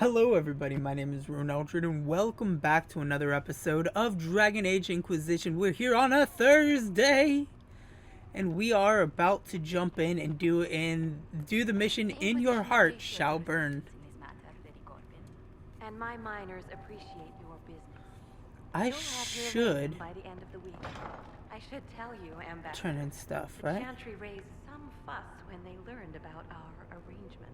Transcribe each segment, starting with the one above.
Hello everybody, my name is Ronaldred and welcome back to another episode of Dragon Age Inquisition. We're here on a Thursday and we are about to jump in and do the mission In Your Heart Shall Burn. And my miners appreciate your business. I should By the end of the week. I should tell you, Ambassador, turn in stuff, right? The Chantry raised some fuss when they learned about our arrangement.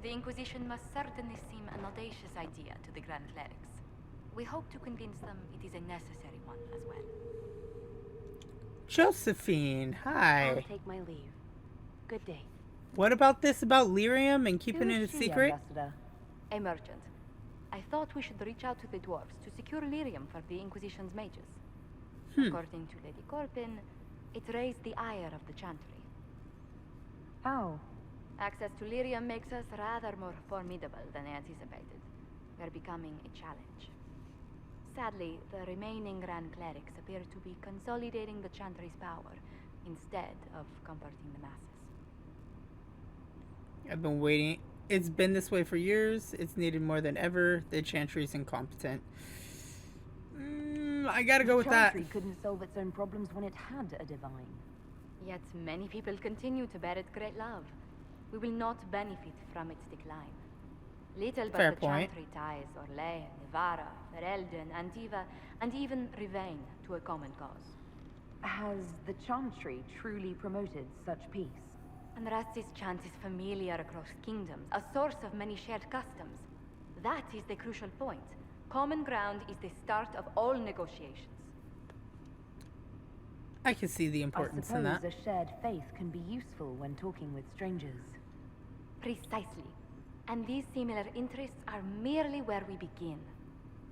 The Inquisition must certainly seem an audacious idea to the Grand Clerics. We hope to convince them it is a necessary one as well. Josephine, hi. I'll take my leave. Good day. What about this about lyrium and keeping it a secret? Ambassador? A merchant. I thought we should reach out to the dwarves to secure lyrium for the Inquisition's mages. According to Lady Corpin, it raised the ire of the Chantry. How? Access to lyrium makes us rather more formidable than anticipated. We're becoming a challenge. Sadly, the remaining Grand Clerics appear to be consolidating the Chantry's power instead of comforting the masses. I've been waiting. It's been this way for years. It's needed more than ever. The Chantry is incompetent. I gotta go with that. The Chantry couldn't solve its own problems when it had a divine. Yet many people continue to bear it great love. We will not benefit from its decline. Little but Fair the point. Chantry ties Orlais, Nevarra, Ferelden, Antiva, and even Rivain to a common cause. Has the Chantry truly promoted such peace? Andraste's chant is familiar across kingdoms, a source of many shared customs. That is the crucial point. Common ground is the start of all negotiations. I can see the importance in that. I suppose a shared faith can be useful when talking with strangers. Precisely. And these similar interests are merely where we begin.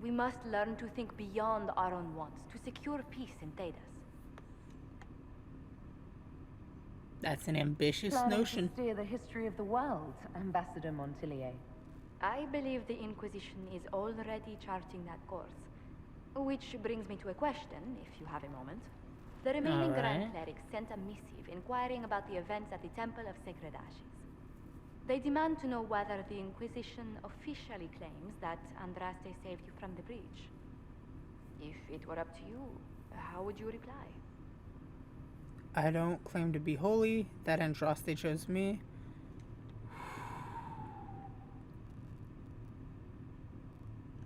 We must learn to think beyond our own wants to secure peace in Thedas. That's an ambitious Planning notion. to steer the history of the world, Ambassador Montillier. I believe the Inquisition is already charting that course. Which brings me to a question, if you have a moment. The remaining Grand Clerics sent a missive inquiring about the events at the Temple of Sacred Ashes. They demand to know whether the Inquisition officially claims that Andraste saved you from the breach. If it were up to you, how would you reply? I don't claim to be holy. That Andraste chose me.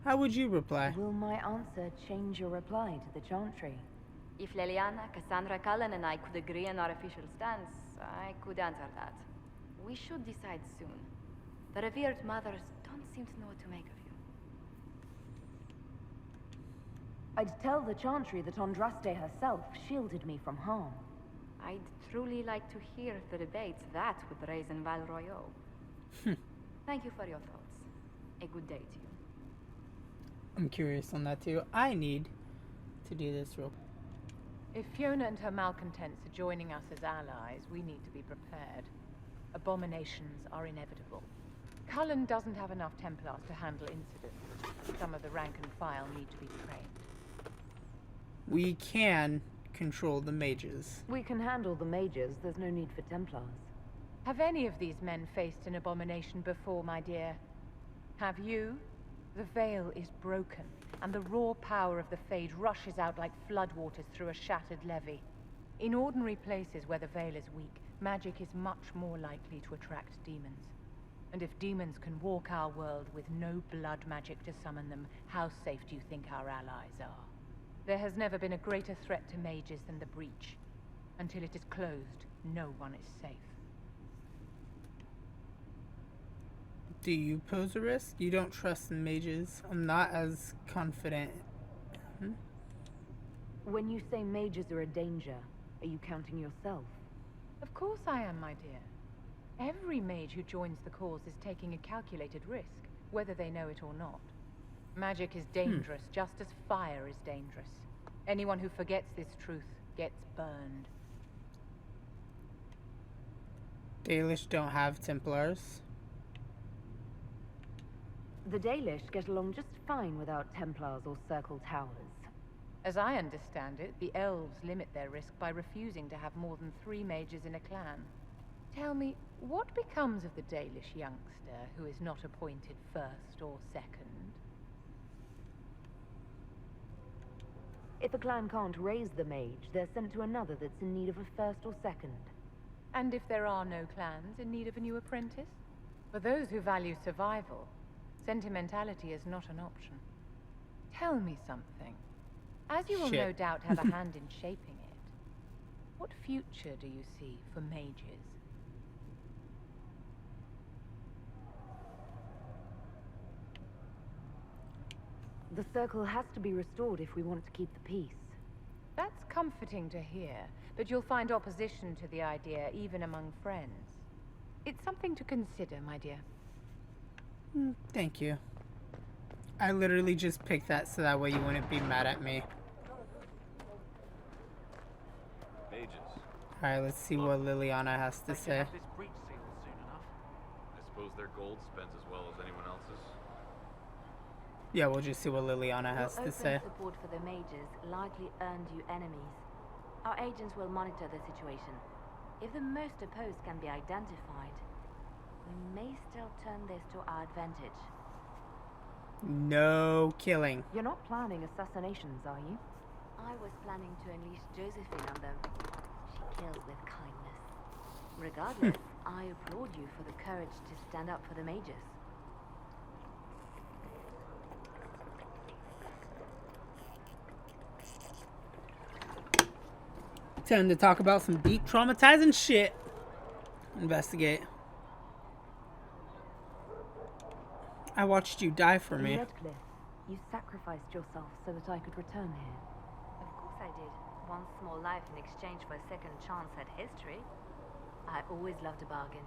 How would you reply? Will my answer change your reply to the Chantry? If Leliana, Cassandra Cullen, and I could agree on our official stance, I could answer that. We should decide soon. The revered mothers don't seem to know what to make of you. I'd tell the Chantry that Andraste herself shielded me from harm. I'd truly like to hear the debates that would raise in Val Royaux. Thank you for your thoughts. A good day to you. I'm curious on that too. I need to do this real. If Fiona and her malcontents are joining us as allies, we need to be prepared. Abominations are inevitable. Cullen doesn't have enough Templars to handle incidents. Some of the rank and file need to be trained. We can control the mages. We can handle the mages, there's no need for Templars. Have any of these men faced an abomination before, my dear? Have you? The veil is broken, and the raw power of the Fade rushes out like floodwaters through a shattered levee. In ordinary places where the veil is weak, magic is much more likely to attract demons. And if demons can walk our world with no blood magic to summon them, how safe do you think our allies are? There has never been a greater threat to mages than the breach. Until it is closed, no one is safe. Do you pose a risk? You don't trust the mages. I'm not as confident. When you say mages are a danger, are you counting yourself? Of course I am, my dear. Every mage who joins the cause is taking a calculated risk, whether they know it or not. Magic is dangerous, just as fire is dangerous. Anyone who forgets this truth gets burned. Dalish don't have Templars. The Dalish get along just fine without Templars or Circle Towers. As I understand it, the elves limit their risk by refusing to have more than 3 mages in a clan. Tell me, What becomes of the Dalish youngster who is not appointed first or second? If a clan can't raise the mage, they're sent to another that's in need of a first or second. And if there are no clans in need of a new apprentice? For those who value survival, sentimentality is not an option. Tell me something. As you will no doubt have a hand in shaping it, what future do you see for mages? The circle has to be restored if we want to keep the peace. That's comforting to hear, but you'll find opposition to the idea even among friends. It's something to consider, my dear. Thank you. I literally just picked that so that way you wouldn't be mad at me. Mages. Alright, let's see what Liliana has to say. I suppose their gold spends as well as anyone else's. Yeah, we'll just see what Liliana has Your to say. open support for the mages likely earned you enemies. Our agents will monitor the situation. If the most opposed can be identified, we may still turn this to our advantage. No killing. You're not planning assassinations, are you? I was planning to unleash Josephine on them. She kills with kindness. Regardless, I applaud you for the courage to stand up for the mages. Time to talk about some deep traumatizing shit. Investigate. I watched you die for me. Redcliffe, you sacrificed yourself so that I could return here. Of course I did. One small life in exchange for a second chance at history. I always loved a bargain.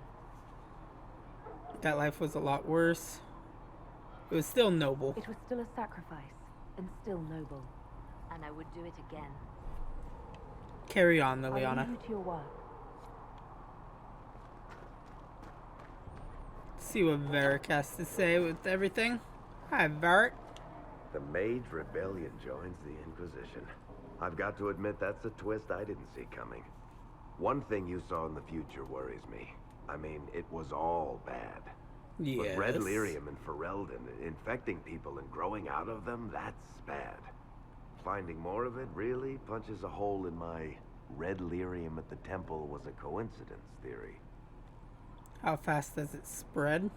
That life was a lot worse. It was still noble. It was still a sacrifice, and still noble. And I would do it again. Carry on, I Liliana. leave you to your work. See what Varric has to say with everything. Hi, Varric. The Mage Rebellion joins the Inquisition. I've got to admit that's a twist I didn't see coming. One thing you saw in the future worries me. I mean, it was all bad. Yes. But Red Lyrium and Ferelden, infecting people and growing out of them, that's bad. Finding more of it really punches a hole in my Red Lyrium at the temple was a coincidence theory. How fast does it spread?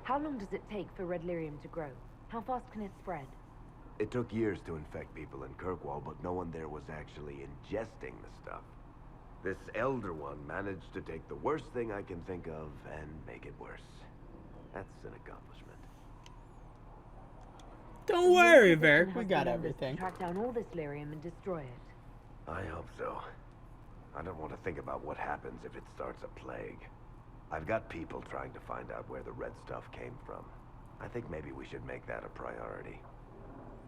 How long does it take for Red Lyrium to grow? How fast can it spread? It took years to infect people in Kirkwall, but no one there was actually ingesting the stuff. This Elder One managed to take the worst thing I can think of and make it worse. That's an accomplishment. Don't worry, The Varric. Inquisition We has got the numbers to everything. track down all this lyrium and destroy it. I hope so. I don't want to think about what happens if it starts a plague. I've got people trying to find out where the red stuff came from. I think maybe we should make that a priority.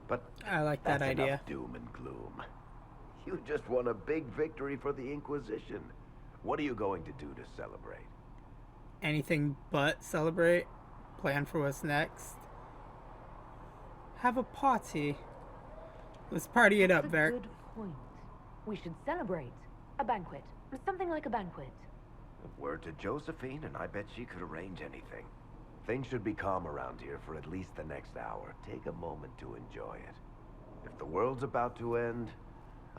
But I like that that's idea. enough doom and gloom. You just won a big victory for the Inquisition. What are you going to do to celebrate? Anything but celebrate. Plan for what's next. Have a party. Let's party it up, That's a Varric. good point. We should celebrate. A banquet. Something like a banquet. Word to Josephine, and I bet she could arrange anything. Things should be calm around here for at least the next hour. Take a moment to enjoy it. If the world's about to end,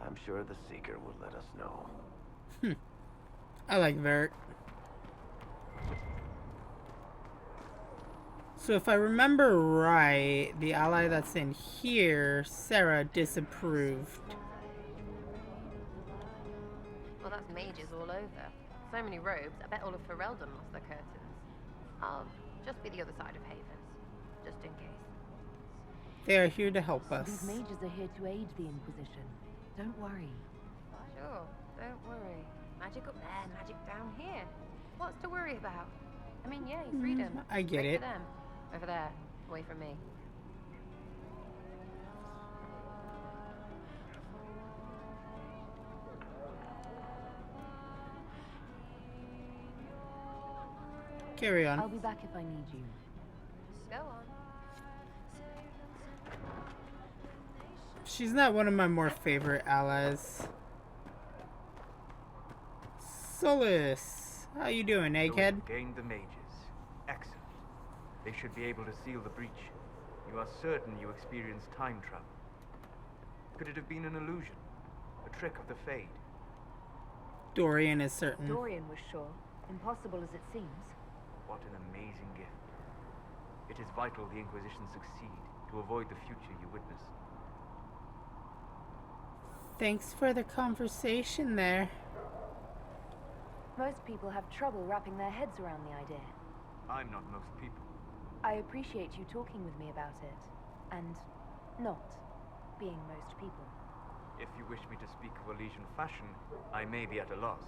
I'm sure the Seeker will let us know. I like Varric. So if I remember right, the ally that's in here, Sarah, disapproved. Well, that's mages all over. So many robes, I bet all of Ferelden lost their curtains. I'll just be the other side of Havens, just in case. They are here to help These us. mages are here to aid the Inquisition. Don't worry. Sure, don't worry. Magic up there, magic down here. What's to worry about? I mean, yay, freedom. I get Great it. for them. Over there, away from me. Carry on. I'll be back if I need you. Go on. She's not one of my more favorite allies. Solus. How you doing, So egghead? we've gained the mages. Excellent. They should be able to seal the breach. You are certain you experienced time travel. Could it have been an illusion? A trick of the Fade? Dorian is certain. Dorian was sure. Impossible as it seems. What an amazing gift. It is vital the Inquisition succeed to avoid the future you witness. Thanks for the conversation there. Most people have trouble wrapping their heads around the idea. I'm not most people. I appreciate you talking with me about it, and not being most people. If you wish me to speak of Elysian fashion, I may be at a loss.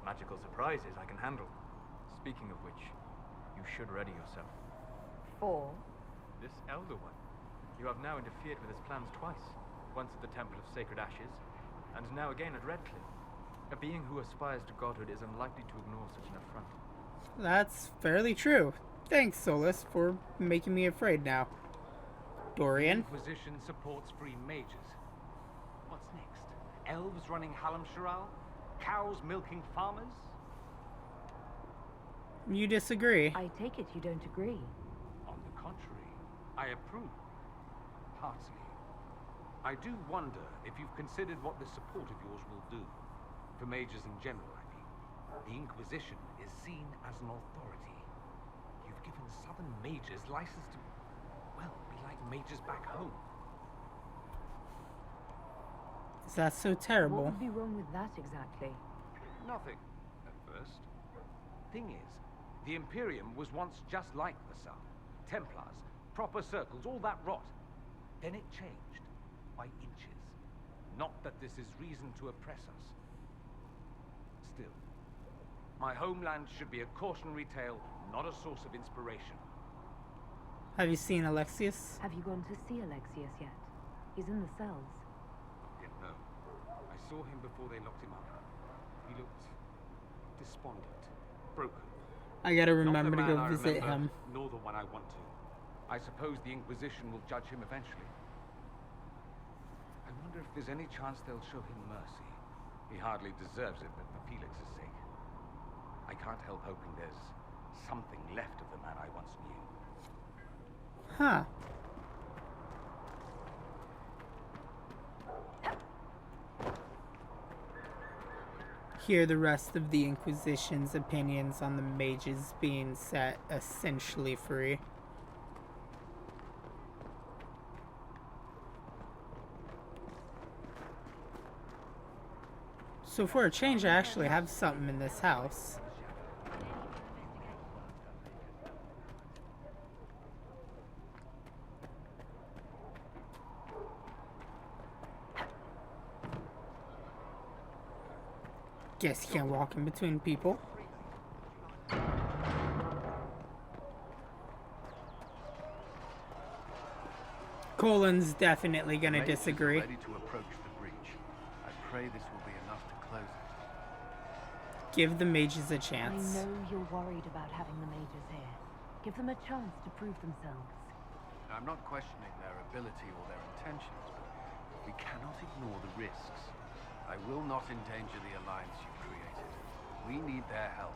Magical surprises I can handle. Speaking of which, you should ready yourself. For? This Elder One. You have now interfered with his plans twice. Once at the Temple of Sacred Ashes, and now again at Redcliffe. A being who aspires to godhood is unlikely to ignore such an affront. That's fairly true. Thanks, Solus, for making me afraid now. Dorian? Inquisition supports free mages. What's next? Elves running Hallam Sharal? Cows milking farmers? You disagree? I take it you don't agree. On the contrary, I approve. Heartily. I do wonder if you've considered what this support of yours will do. For mages in general, I mean. The Inquisition is seen as an authority. You've given southern mages license to, well, be like mages back home. Is that so What terrible? would be wrong with that exactly? Nothing, at first. Thing is, the Imperium was once just like the South. Templars, proper circles, all that rot. Then it changed, by inches. Not that this is reason to oppress us. Still, my homeland should be a cautionary tale, not a source of inspiration. Have you seen Alexius? Have you gone to see Alexius yet? He's in the cells. Yet no. I saw him before they locked him up. He looked despondent, broken. I gotta Not the remember to man go I visit remember, him. nor the one I want to. I suppose the Inquisition will judge him eventually. I wonder if there's any chance they'll show him mercy. He hardly deserves it, but for Felix's sake. I can't help hoping there's something left of the man I once knew. Huh. Hear the rest of the Inquisition's opinions on the mages being set essentially free. So for a change, I actually have something in this house. Guess you can't walk in between people. Colin's definitely gonna Mages are disagree. ready to approach the breach. I pray this will be enough to close it. Give the mages a I chance. know you're worried about having the mages here. Give them a chance to prove themselves. I'm not questioning their ability or their intentions, but we cannot ignore the risks. I will not endanger the alliance you've created. We need their help.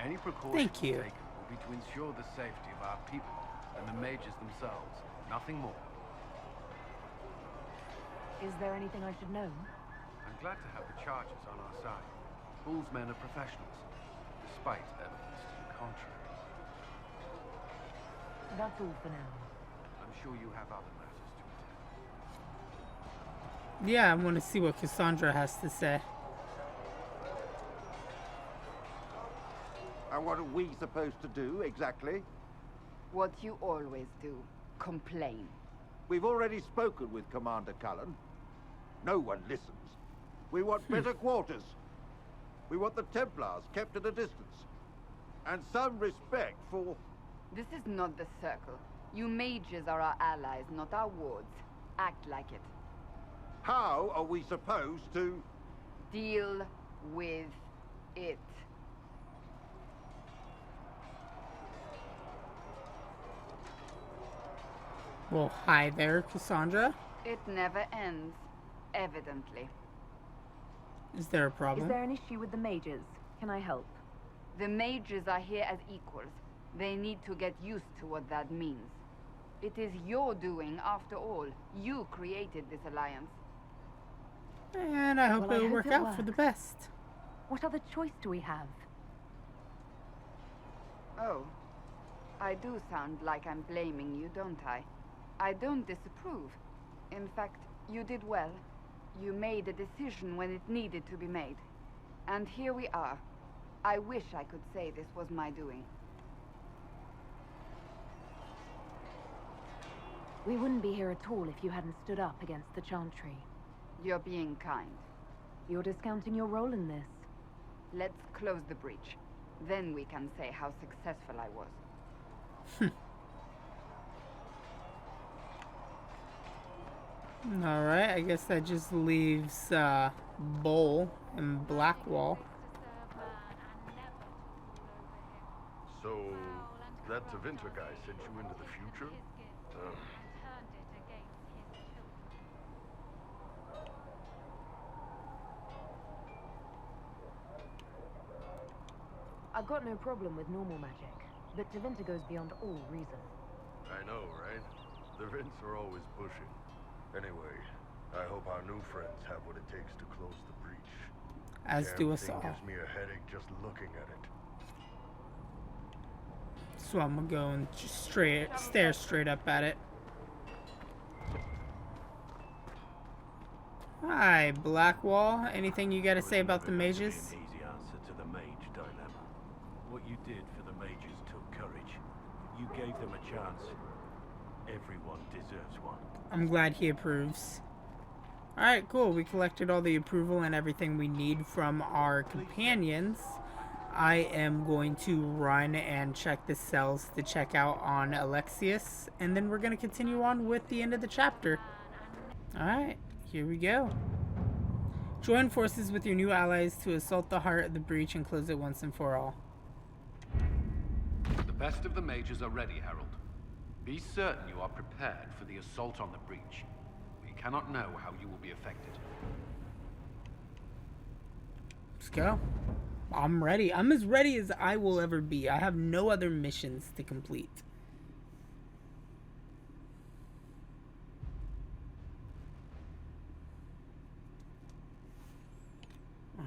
Any precautions Thank you. taken will be to ensure the safety of our people and the mages themselves. Nothing more. Is there anything I should know? I'm glad to have the charges on our side. Bull's men are professionals, despite evidence to the contrary. That's all for now. I'm sure you have other matters to attend. Yeah, I want to see what Cassandra has to say. And what are we supposed to do, exactly? What you always do. Complain. We've already spoken with Commander Cullen. No one listens. We want better quarters. We want the Templars kept at a distance. And some respect for... This is not the Circle. You mages are our allies, not our wards. Act like it. How are we supposed to... Deal with it. Well, hi there, Cassandra. It never ends, evidently. Is there a Is problem? there an issue with the mages? Can I help? The mages are here as equals. They need to get used to what that means. It is your doing, after all. You created this alliance. And I hope Well, it'll work out for the best. What other choice do we have? Oh. I do sound like I'm blaming you, don't I? I don't disapprove. In fact, you did well. You made a decision when it needed to be made. And here we are. I wish I could say this was my doing. We wouldn't be here at all if you hadn't stood up against the Chantry. You're being kind. You're discounting your role in this. Let's close the breach. Then we can say how successful I was. Alright, I guess that just leaves Bull and Blackwall. So, that Tevinter guy sent you into the future? I've got no problem with normal magic, but Tevinter goes beyond all reason. I know, right? The Vints are always pushing. Anyway, I hope our new friends have what it takes to close the breach. As do us Thing all. gives me a headache just looking at it. So I'm gonna go and just stare straight up at it. Hi, Blackwall. Anything you gotta say about the mages? An easy answer to the mage dilemma. What you did for the mages took courage. You gave them a chance. Everyone deserves one. I'm glad he approves. Alright, cool. We collected all the approval and everything we need from our companions. I am going to run and check the cells to check out on Alexius, and then we're going to continue on with the end of the chapter. Alright, here we go. Join forces with your new allies to assault the heart of the breach and close it once and for all. The best of the mages are ready, Herald. Be certain you are prepared for the assault on the breach. We cannot know how you will be affected. Let's go. I'm ready. I'm as ready as I will ever be. I have no other missions to complete.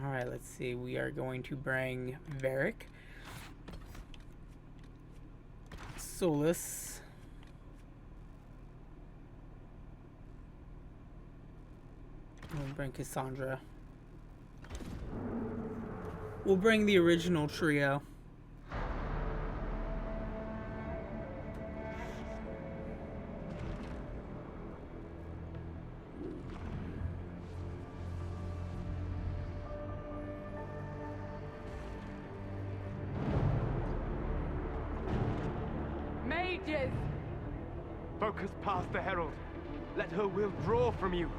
Alright, let's see. We are going to bring Varric, Solus, we'll bring Cassandra. We'll bring the original trio. Mages! Focus past the Herald. Let her will draw from you.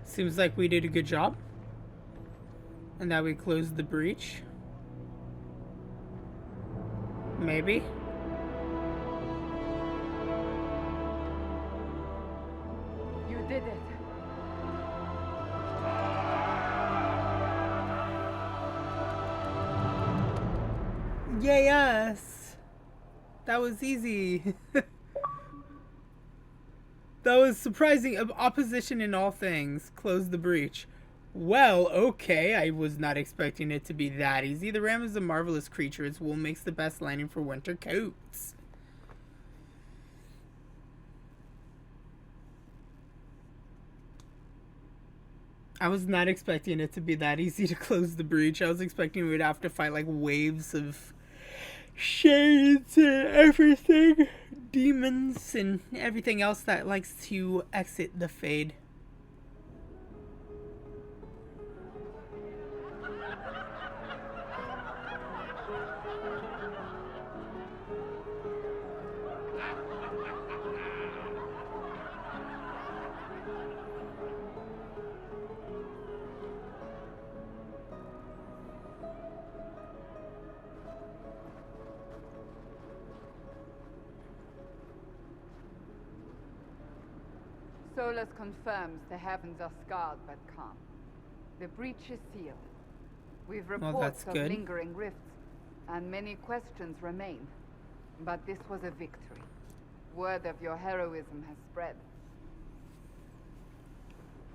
Seems like we did a good job. And that we closed the breach. Maybe. You did it. Yes! That was easy. That was surprising. Opposition in all things. Close the breach. Well, okay. I was not expecting it to be that easy. The ram is a marvelous creature. Its wool makes the best lining for winter coats. I was not expecting it to be that easy to close the breach. I was expecting we'd have to fight like waves of shades and everything. demons and everything else that likes to exit the Fade. Solus confirms the heavens are scarred but calm. The breach is sealed. We've reports of good. lingering rifts, and many questions remain. But this was a victory. Word of your heroism has spread.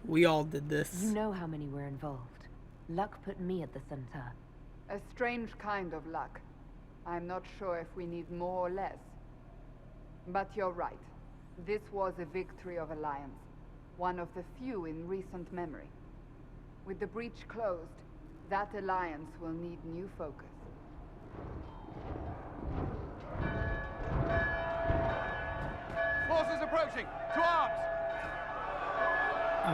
We all did this. You know how many were involved. Luck put me at the center. A strange kind of luck. I'm not sure if we need more or less. But you're right. This was a victory of Alliance. One of the few in recent memory. With the breach closed, that alliance will need new focus. Forces approaching! To arms!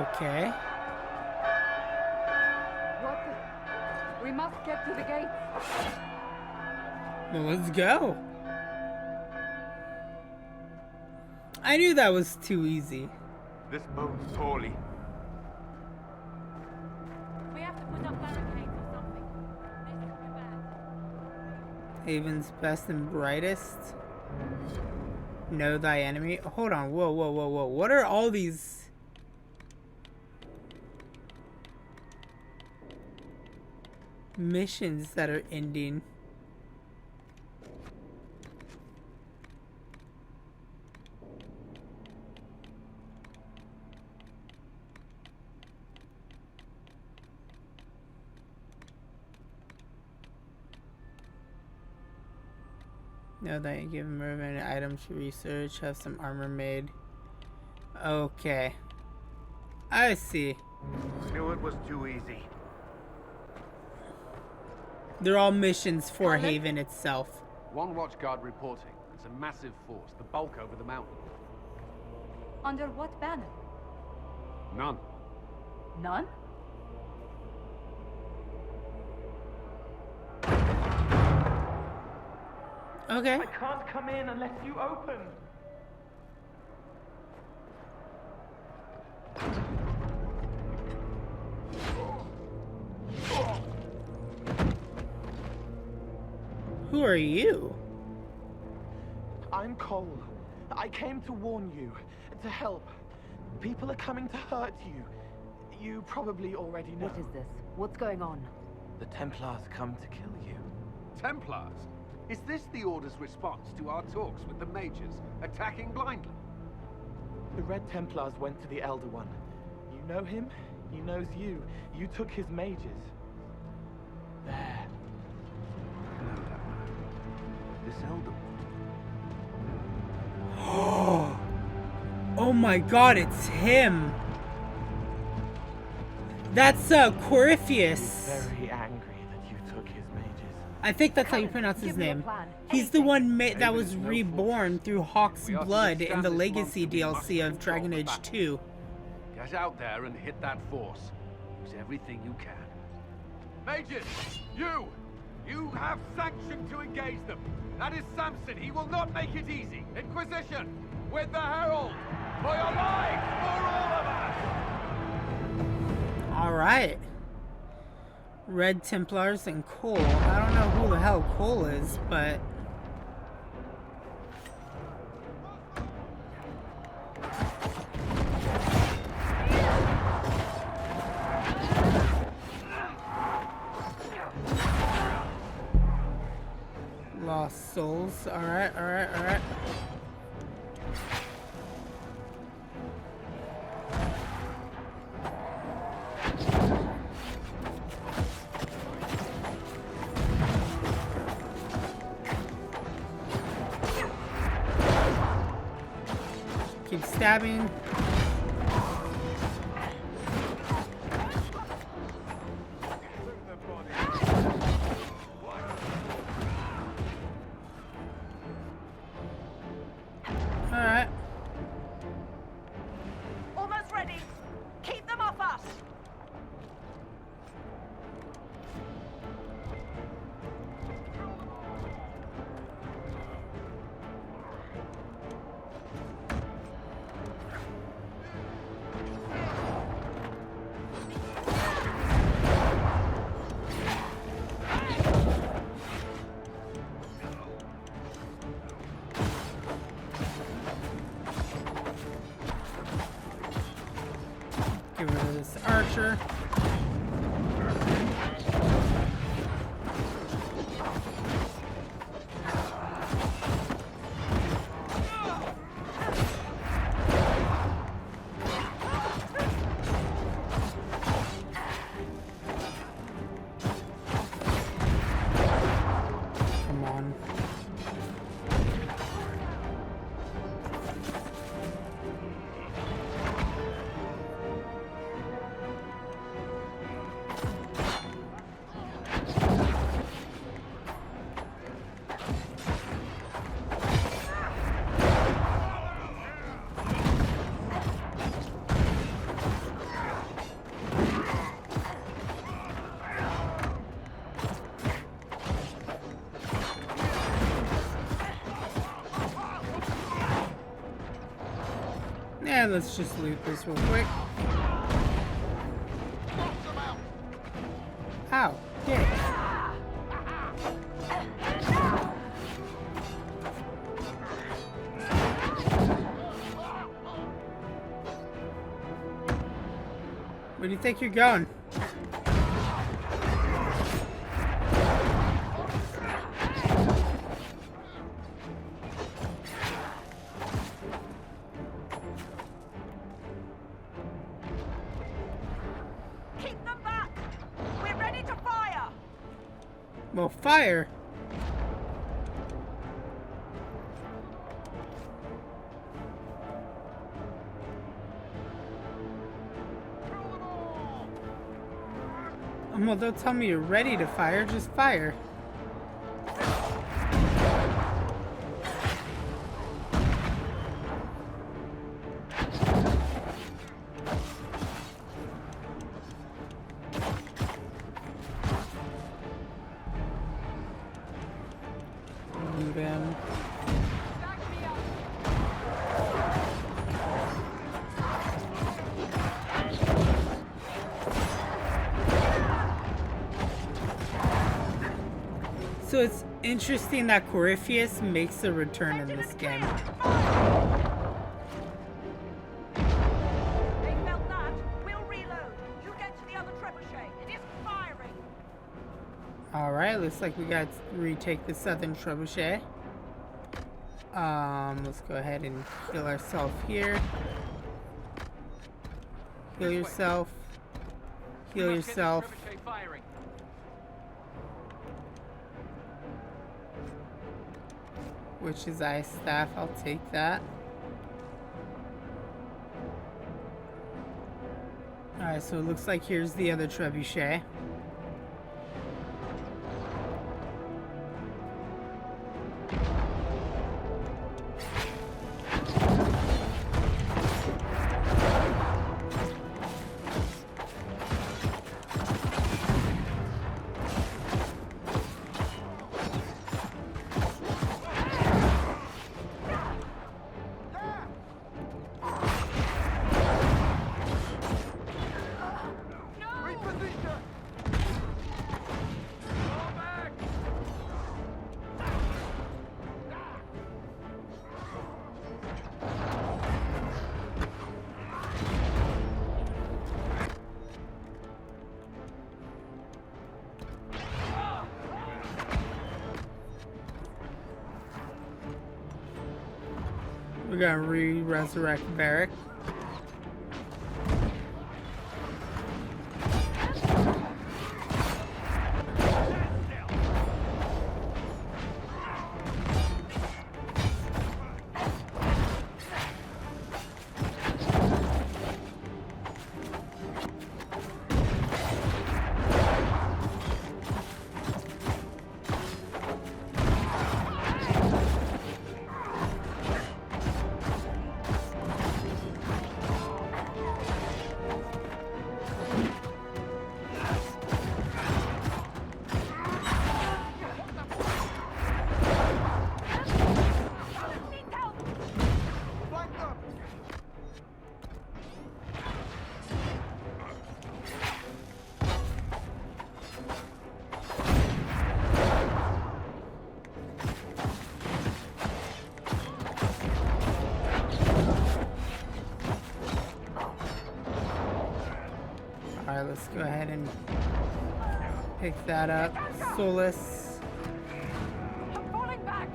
Okay. What the... We must get to the gates. Well, let's go. I knew that was too easy. This bodes poorly. We have to put up barricades or something. This could be bad. Haven's best and brightest. Know thy enemy. Hold on. Whoa, whoa, whoa, whoa. What are all these? Missions that are ending. Know that you give him an item to research, have some armor made. Okay. I see. Knew it was too easy. They're all missions for Haven itself. One watchguard reporting. It's a massive force, the bulk over the mountain. Under what banner? None. None? Okay. I can't come in unless you open. Who are you? I'm Cole. I came to warn you, to help. People are coming to hurt you. You probably already know. What is this? What's going on? The Templars come to kill you. Templars? Is this the Order's response to our talks with the mages, attacking blindly? The Red Templars went to the Elder One. You know him, he knows you. You took his mages. There. No, that man. This Elder Oh my god, it's him. That's Corypheus. Very angry that you took his mages. I think that's how you pronounce his name. He's the one that was reborn through Hawk's blood in the Legacy DLC of Dragon Age 2. Get out there and hit that force. Use everything you can. Mages! You have sanction to engage them. That is Samson. He will not make it easy. Inquisition! With the Herald! For your lives! For all of us! Alright. Red Templars and Cole. I don't know who the hell Cole is, but... Lost souls. Alright, alright, alright. Keep stabbing. archer. Come on. Yeah, let's just loot this real quick. Ow, dick. Where do you think you're going? Keep them back! We're ready to fire! Well, fire. Well, don't tell me you're ready to fire, just fire. Loot him. So it's interesting that Corypheus makes a return in this game. They felt that. We'll reload. You get to the other trebuchet. It isn't firing. Alright, looks like we got to retake the southern trebuchet. Let's go ahead and heal ourselves here. Heal yourself. Heal yourself. Which is ice staff, I'll take that. Alright, so it looks like here's the other trebuchet. We're gonna resurrect Barrack. Alright, let's go ahead and pick that up. Solus. I'm falling back.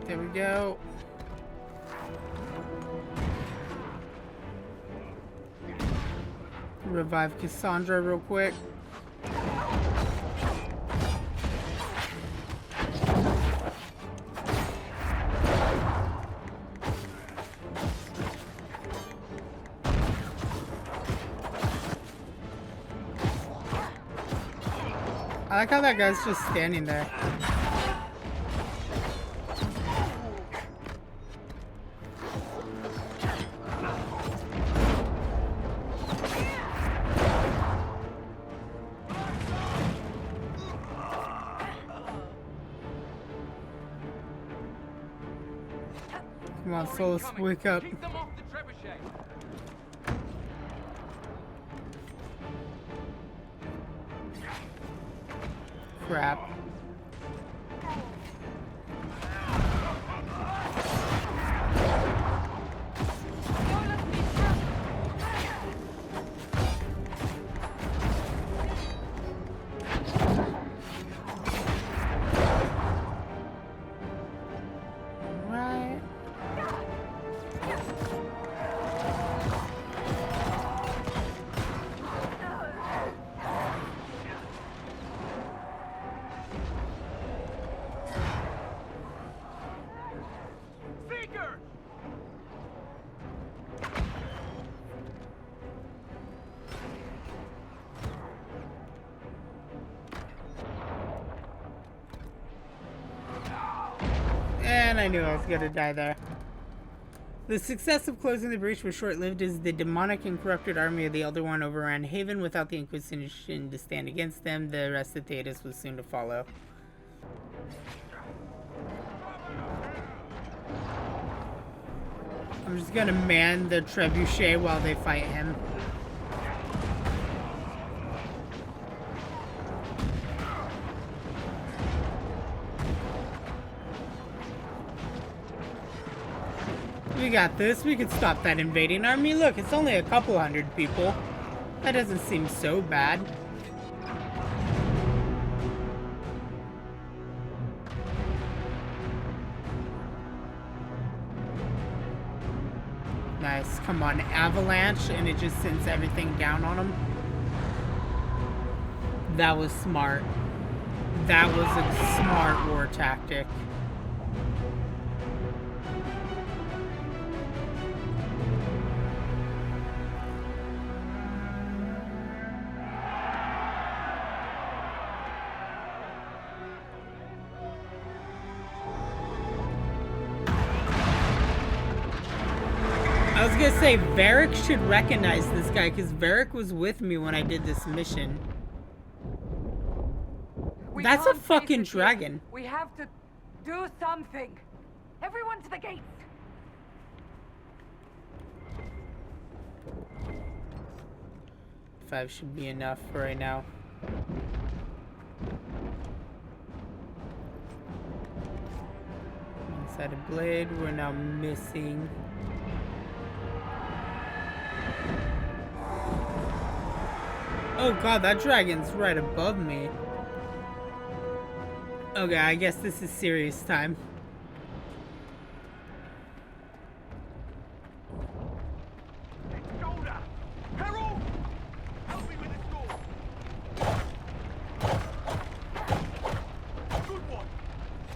There we go. Revive Cassandra real quick. I like how that guy's just standing there. Come on, Solus, wake up. Keep them off the trebuchet. Crap. Right. Seeker! And I knew I was gonna die there. The success of closing the breach was short-lived as the demonic and corrupted army of the Elder One overran Haven without the Inquisition to stand against them. The rest of Thetis was soon to follow. I'm just gonna man the trebuchet while they fight him. We got this. We could stop that invading army. Look, it's only a couple hundred people. That doesn't seem so bad. Nice. Come on, avalanche, and it just sends everything down on them. That was smart. That was a smart war tactic. I was gonna say, Varric should recognize this guy, because Varric was with me when I did this mission. That's a fucking dragon. We have to do something. Everyone to the gates. 5 should be enough for right now. One-sided blade, we're now missing. Oh god, that dragon's right above me. Okay, I guess this is serious time. Golda! Herald! Help me with this door! Good one!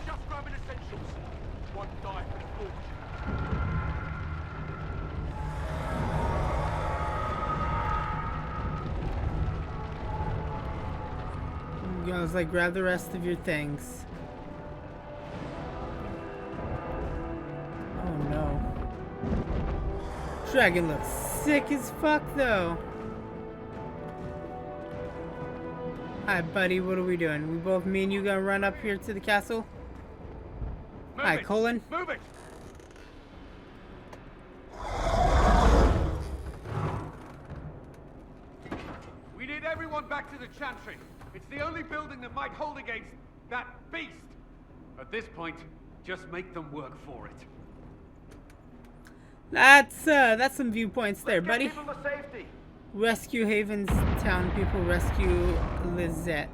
Just grabbing essentials. One die for the forge. I was like, grab the rest of your things. Oh no. Dragon looks sick as fuck though. Hi buddy, what are we doing? We both, me and you gonna run up here to the castle? Hi, Colin. Move it! We need everyone back to the Chantry. It's the only building that might hold against that beast. At this point, just make them work for it. That's some viewpoints there, buddy. Get people to safety. Rescue Haven's town people. Rescue Lizette.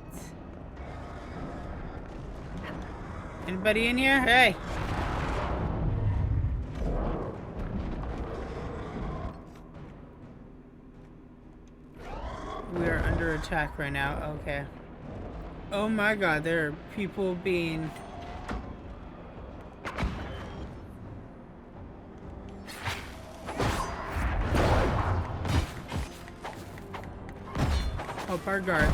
Anybody in here? Hey. We are under attack right now. Okay. Oh my god, there are people being... Help our guards.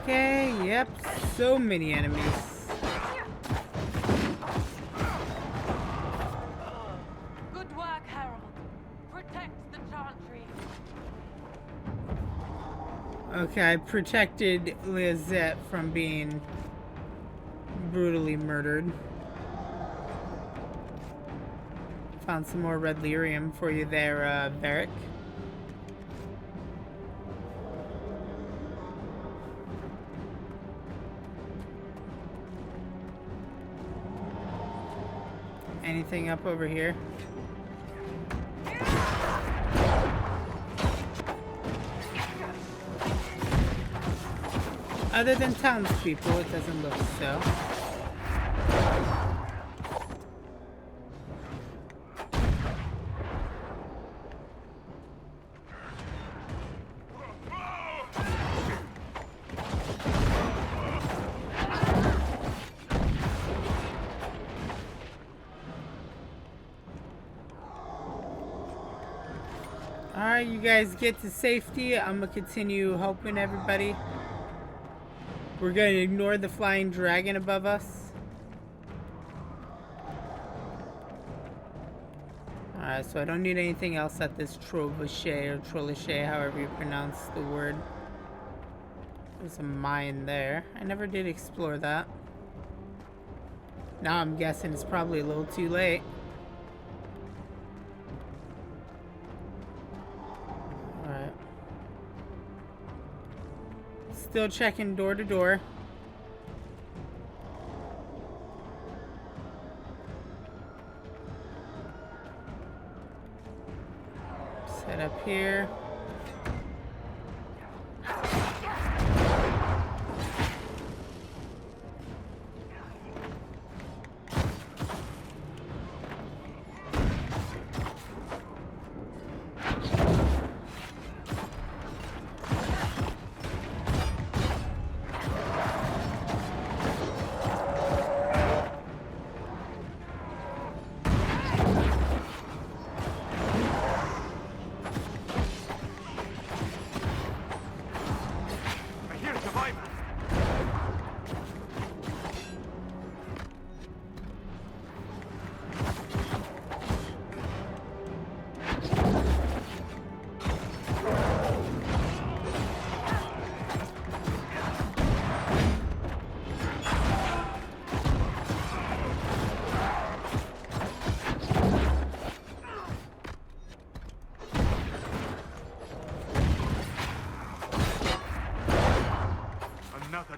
Okay, yep, so many enemies. Good work, Harold. Protect the Chantry. Okay, I protected Lizette from being brutally murdered. Found some more red lyrium for you there, Varric. Anything up over here? Other than townspeople, it doesn't look so. Alright, you guys get to safety. I'm gonna continue helping everybody. We're gonna ignore the flying dragon above us. Alright, so I don't need anything else at this Trebuchet or Trebuchet, however you pronounce the word. There's a mine there. I never did explore that. Now I'm guessing it's probably a little too late. Alright. Still checking door to door. Set up here.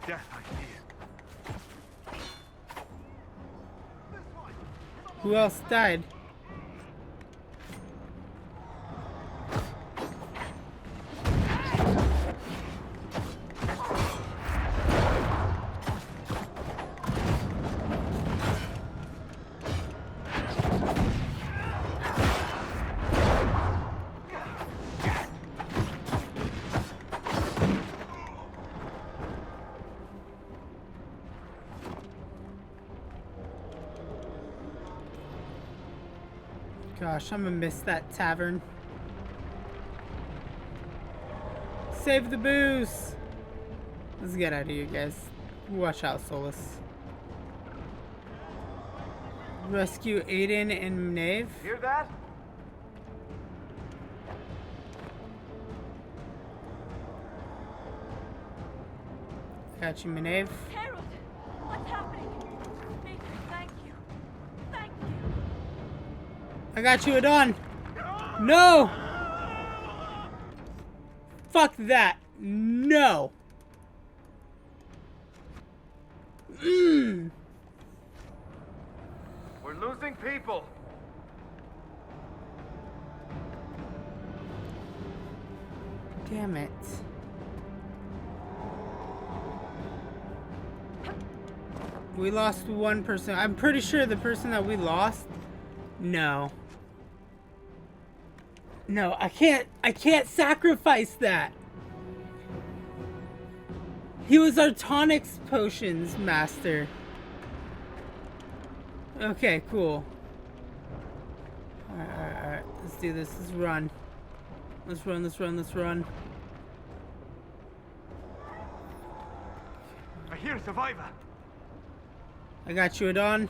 Death, I fear. Who else died? Gosh, I'm gonna miss that tavern. Save the booze! Let's get out of here, guys. Watch out, Solus. Rescue Aiden and Maeve. Hear that? Got you, Maeve. Harold, what's happening? I got you, Adon. No! Fuck that. No. We're losing people. Damn it. We lost one person. I'm pretty sure the person that we lost. No. No, I can't sacrifice that. He was our tonics potions master. Okay, cool. Alright. Let's do this. Let's run. Let's run. I hear a survivor. I got you, Adon.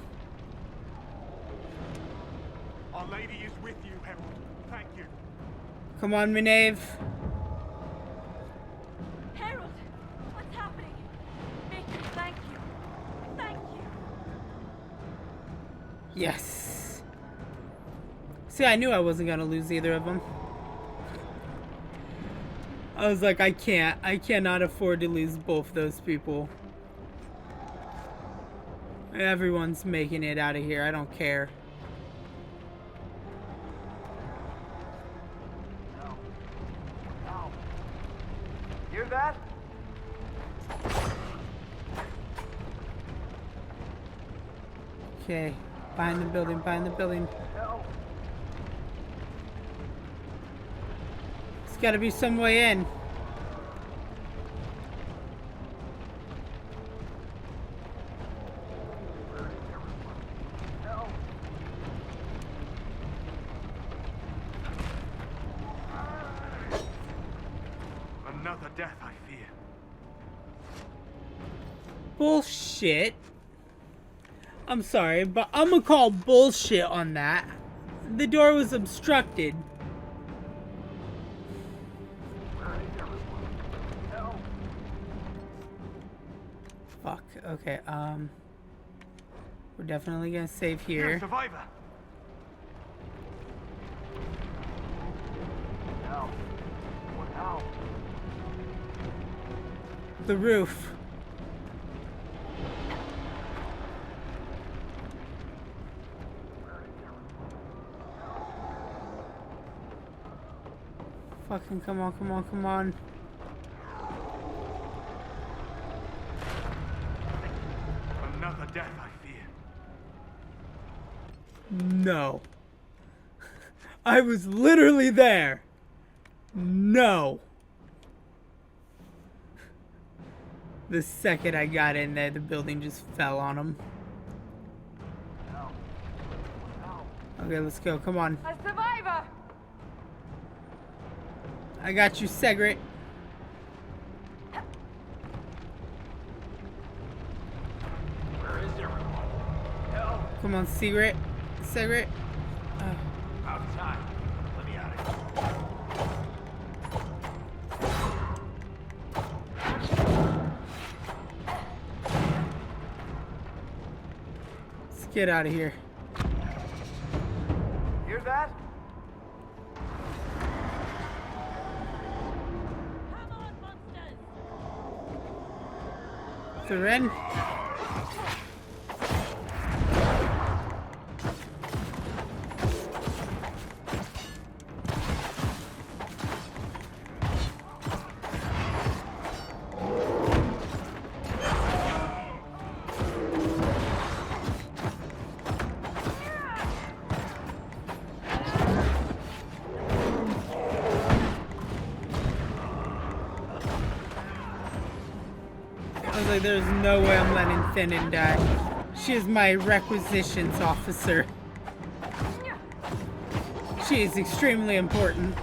Our Lady is with you, Herald. Thank you. Come on, Minave. Harold, what's happening? Mickey, thank you. Thank you. Yes. See, I knew I wasn't gonna lose either of them. I was like, I cannot afford to lose both those people. Everyone's making it out of here. I don't care. Hear that? Okay. Behind the building. No. There's gotta be some way in. Another death, I fear. Bullshit. I'm sorry, but I'm gonna call bullshit on that. The door was obstructed. Fuck. Okay, we're definitely gonna save here. Survivor. No. The roof. Fucking come on. Another death, I fear. No. I was literally there. No. The second I got in there, the building just fell on him. Okay, let's go. Come on. A survivor! I got you, Segret. Come on, Segret. Out of time. Let me out of Let's get out of here. Hear that? Come on, monsters! They're in. Like, there's no way I'm letting Thinnin die. She is my requisitions officer. She is extremely important.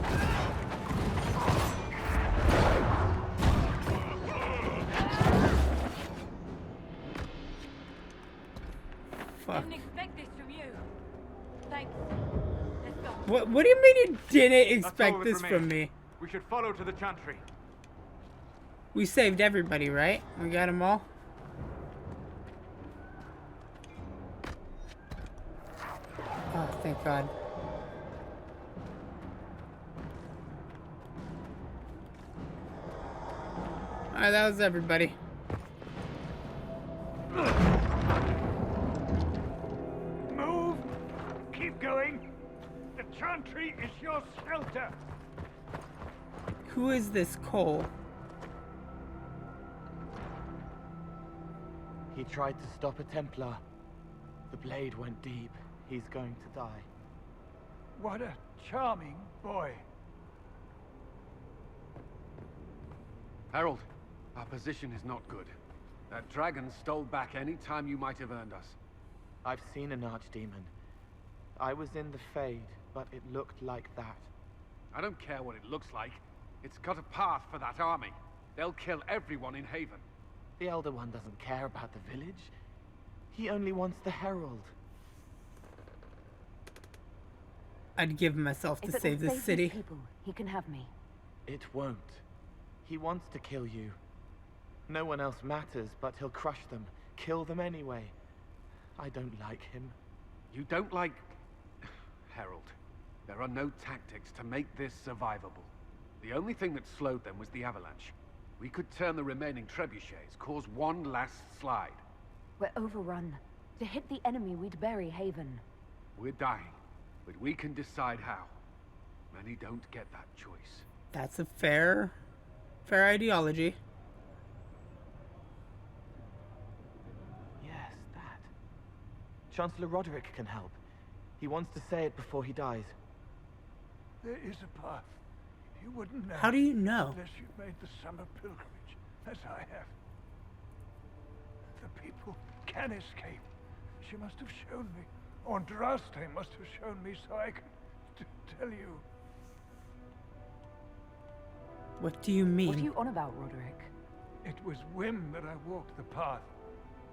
Fuck. Didn't expect this from you. Thanks. Let's go. What do you mean you didn't That's expect all that this from remains. me? We should follow to the chantry. We saved everybody, right? We got them all? Oh, thank God. Alright, that was everybody. Move! Keep going! The chantry is your shelter! Who is this Cole? He tried to stop a Templar. The blade went deep. He's going to die. What a charming boy. Harold, our position is not good. That dragon stole back any time you might have earned us. I've seen an archdemon. I was in the Fade, but it looked like that. I don't care what it looks like. It's got a path for that army. They'll kill everyone in Haven. The Elder One doesn't care about the village. He only wants the Herald. I'd give myself to save this city. People, he can have me. It won't. He wants to kill you. No one else matters, but he'll crush them. Kill them anyway. I don't like him. You don't like... Harold, there are no tactics to make this survivable. The only thing that slowed them was the avalanche. We could turn the remaining trebuchets, cause one last slide. We're overrun. To hit the enemy, we'd bury Haven. We're dying, but we can decide how. Many don't get that choice. That's a fair ideology. Yes, that. Chancellor Roderick can help. He wants to say it before he dies. There is a path. You wouldn't know. How do you know? Unless you've made the summer pilgrimage, as I have. The people can escape. She must have shown me. Andraste must have shown me so I could tell you. What do you mean? What are you on about, Roderick? It was whim that I walked the path.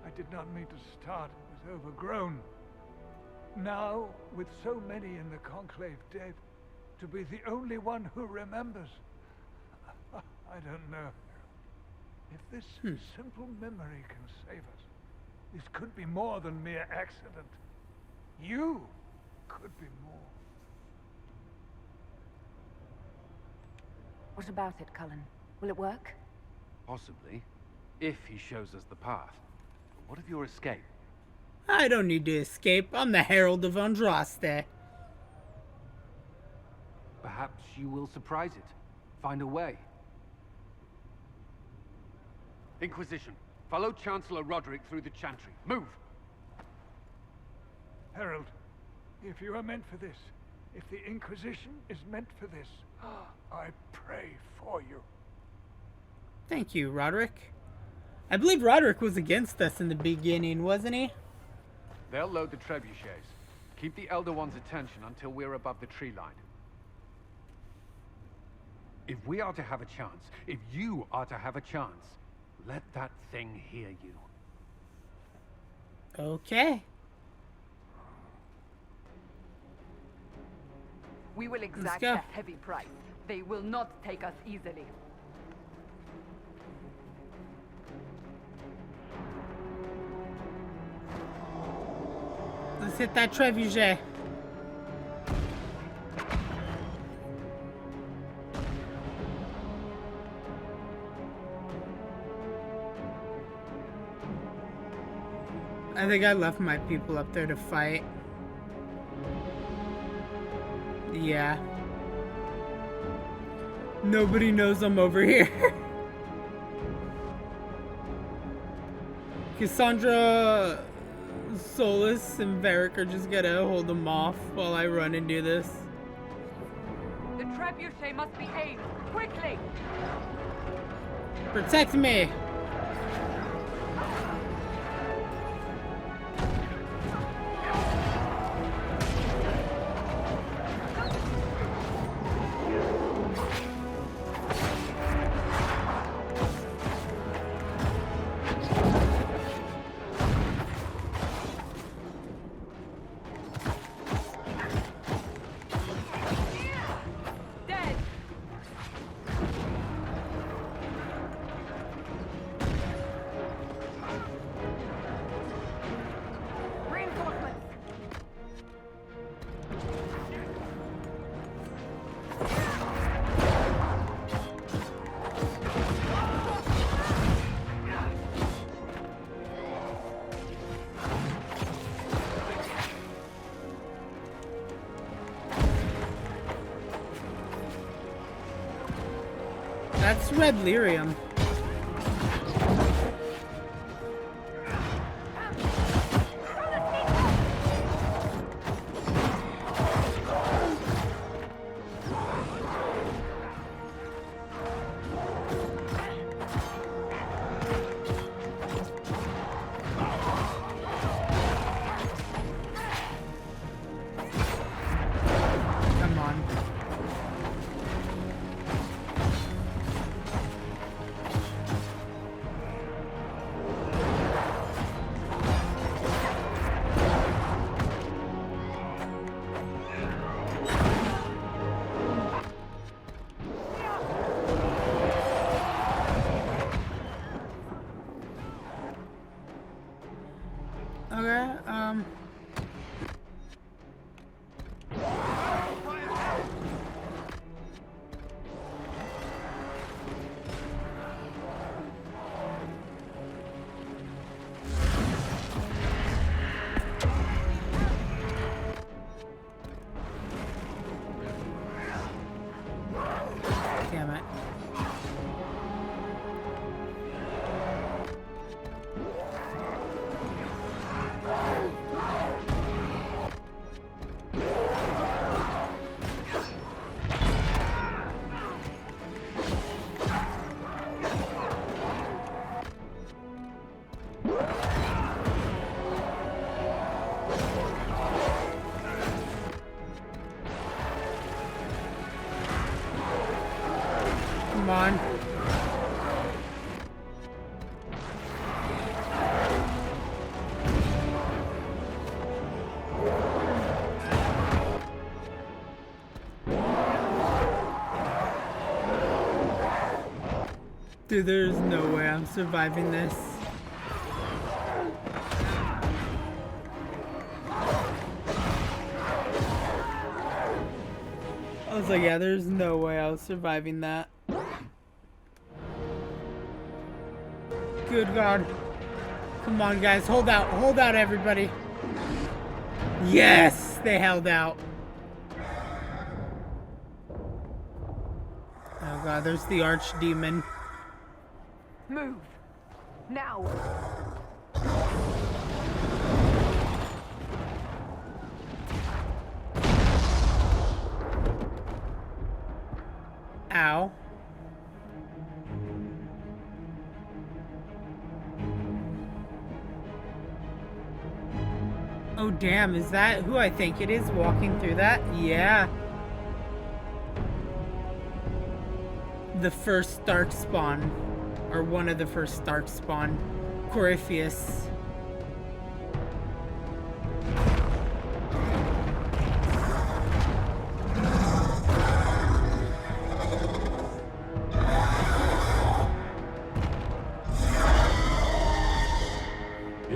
I did not mean to start. It was overgrown. Now, with so many in the Conclave dead, to be the only one who remembers. I don't know. If this simple memory can save us, this could be more than mere accident. You could be more. What about it, Cullen? Will it work? Possibly, if he shows us the path. But what of your escape? I don't need to escape. I'm the Herald of Andraste. Perhaps you will surprise it. Find a way. Inquisition, follow Chancellor Roderick through the Chantry. Move! Herald, if you are meant for this, if the Inquisition is meant for this, I pray for you. Thank you, Roderick. I believe Roderick was against us in the beginning, wasn't he? They'll load the trebuchets. Keep the Elder One's attention until we're above the tree line. If we are to have a chance, if you are to have a chance, let that thing hear you. Okay. We will exact go. a heavy price. They will not take us easily. Let's hit that trebuchet. I think I left my people up there to fight. Yeah. Nobody knows I'm over here. Cassandra, Solus, and Varric are just gonna hold them off while I run and do this. The trebuchet must be aimed quickly. Protect me! That's red lyrium. Come on. Okay, damn it. Come on. Dude, there's no way I'm surviving this. I was like, yeah, there's no way I was surviving that. Good God. Come on, guys. Hold out. Hold out, everybody. Yes! They held out. Oh, God. There's the archdemon. Move. Now. Ow. Oh, damn. Is that who I think it is walking through that? Yeah. The first Stark spawn. Or one of the first Stark spawn. Corypheus.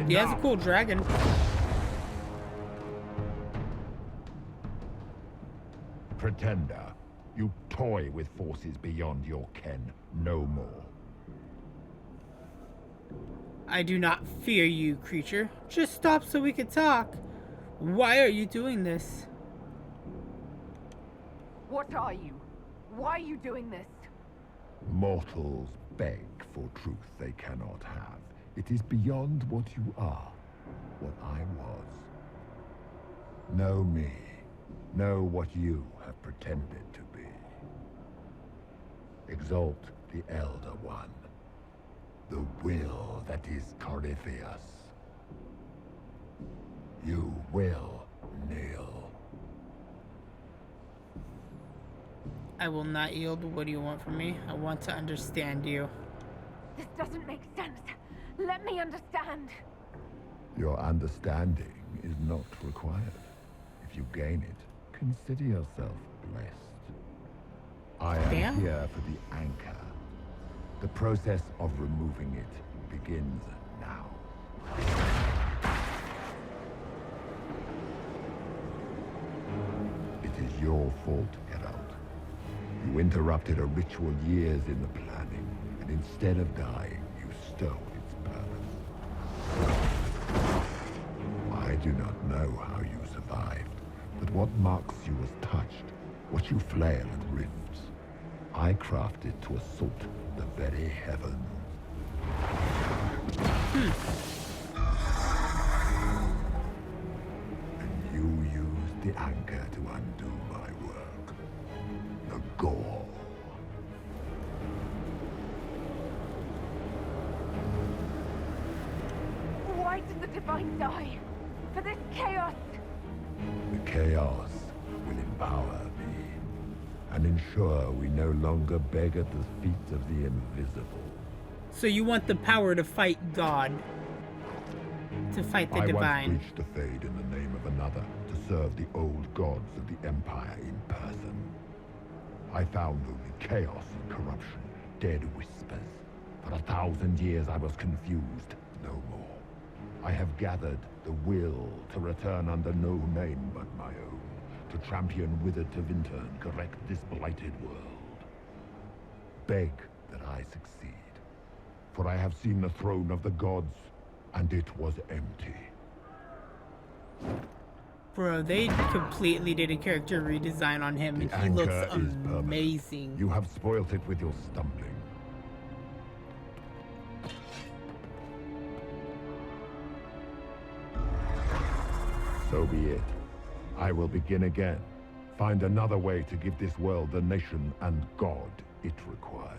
He has a cool dragon. Pretender, you toy with forces beyond your ken, no more. I do not fear you, creature. Just stop so we can talk. Why are you doing this? What are you? Why are you doing this? Mortals beg for truth they cannot have. It is beyond what you are, what I was. Know me. Know what you have pretended to be. Exalt the Elder One. The will that is Corypheus. You will kneel. I will not yield. What do you want from me? I want to understand you. This doesn't make sense. Let me understand. Your understanding is not required. If you gain it, consider yourself blessed. I am here for the Anchor. The process of removing it begins now. It is your fault, Herald. You interrupted a ritual years in the planning, and instead of dying, you stole its purpose. I do not know how you survived, but what marks you as touched, what you flail at rifts. I crafted to assault the very heavens. And you used the anchor to undo my work. The gore. Why did the Divine die? For this chaos! The chaos will empower me and ensure we no longer beg at the feet of the invisible. So you want the power to fight God? To fight the Divine? I once reached the Fade in the name of another to serve the old gods of the Empire in person. I found only chaos and corruption, dead whispers. For 1,000 years I was confused, no more. I have gathered the will to return under no name but my own, to champion Wither to Vinter and correct this blighted world. Beg that I succeed, for I have seen the throne of the gods, and it was empty. Bro, they completely did a character redesign on him, and he looks amazing. You have spoilt it with your stumbling. So be it. I will begin again. Find another way to give this world the nation and God it requires.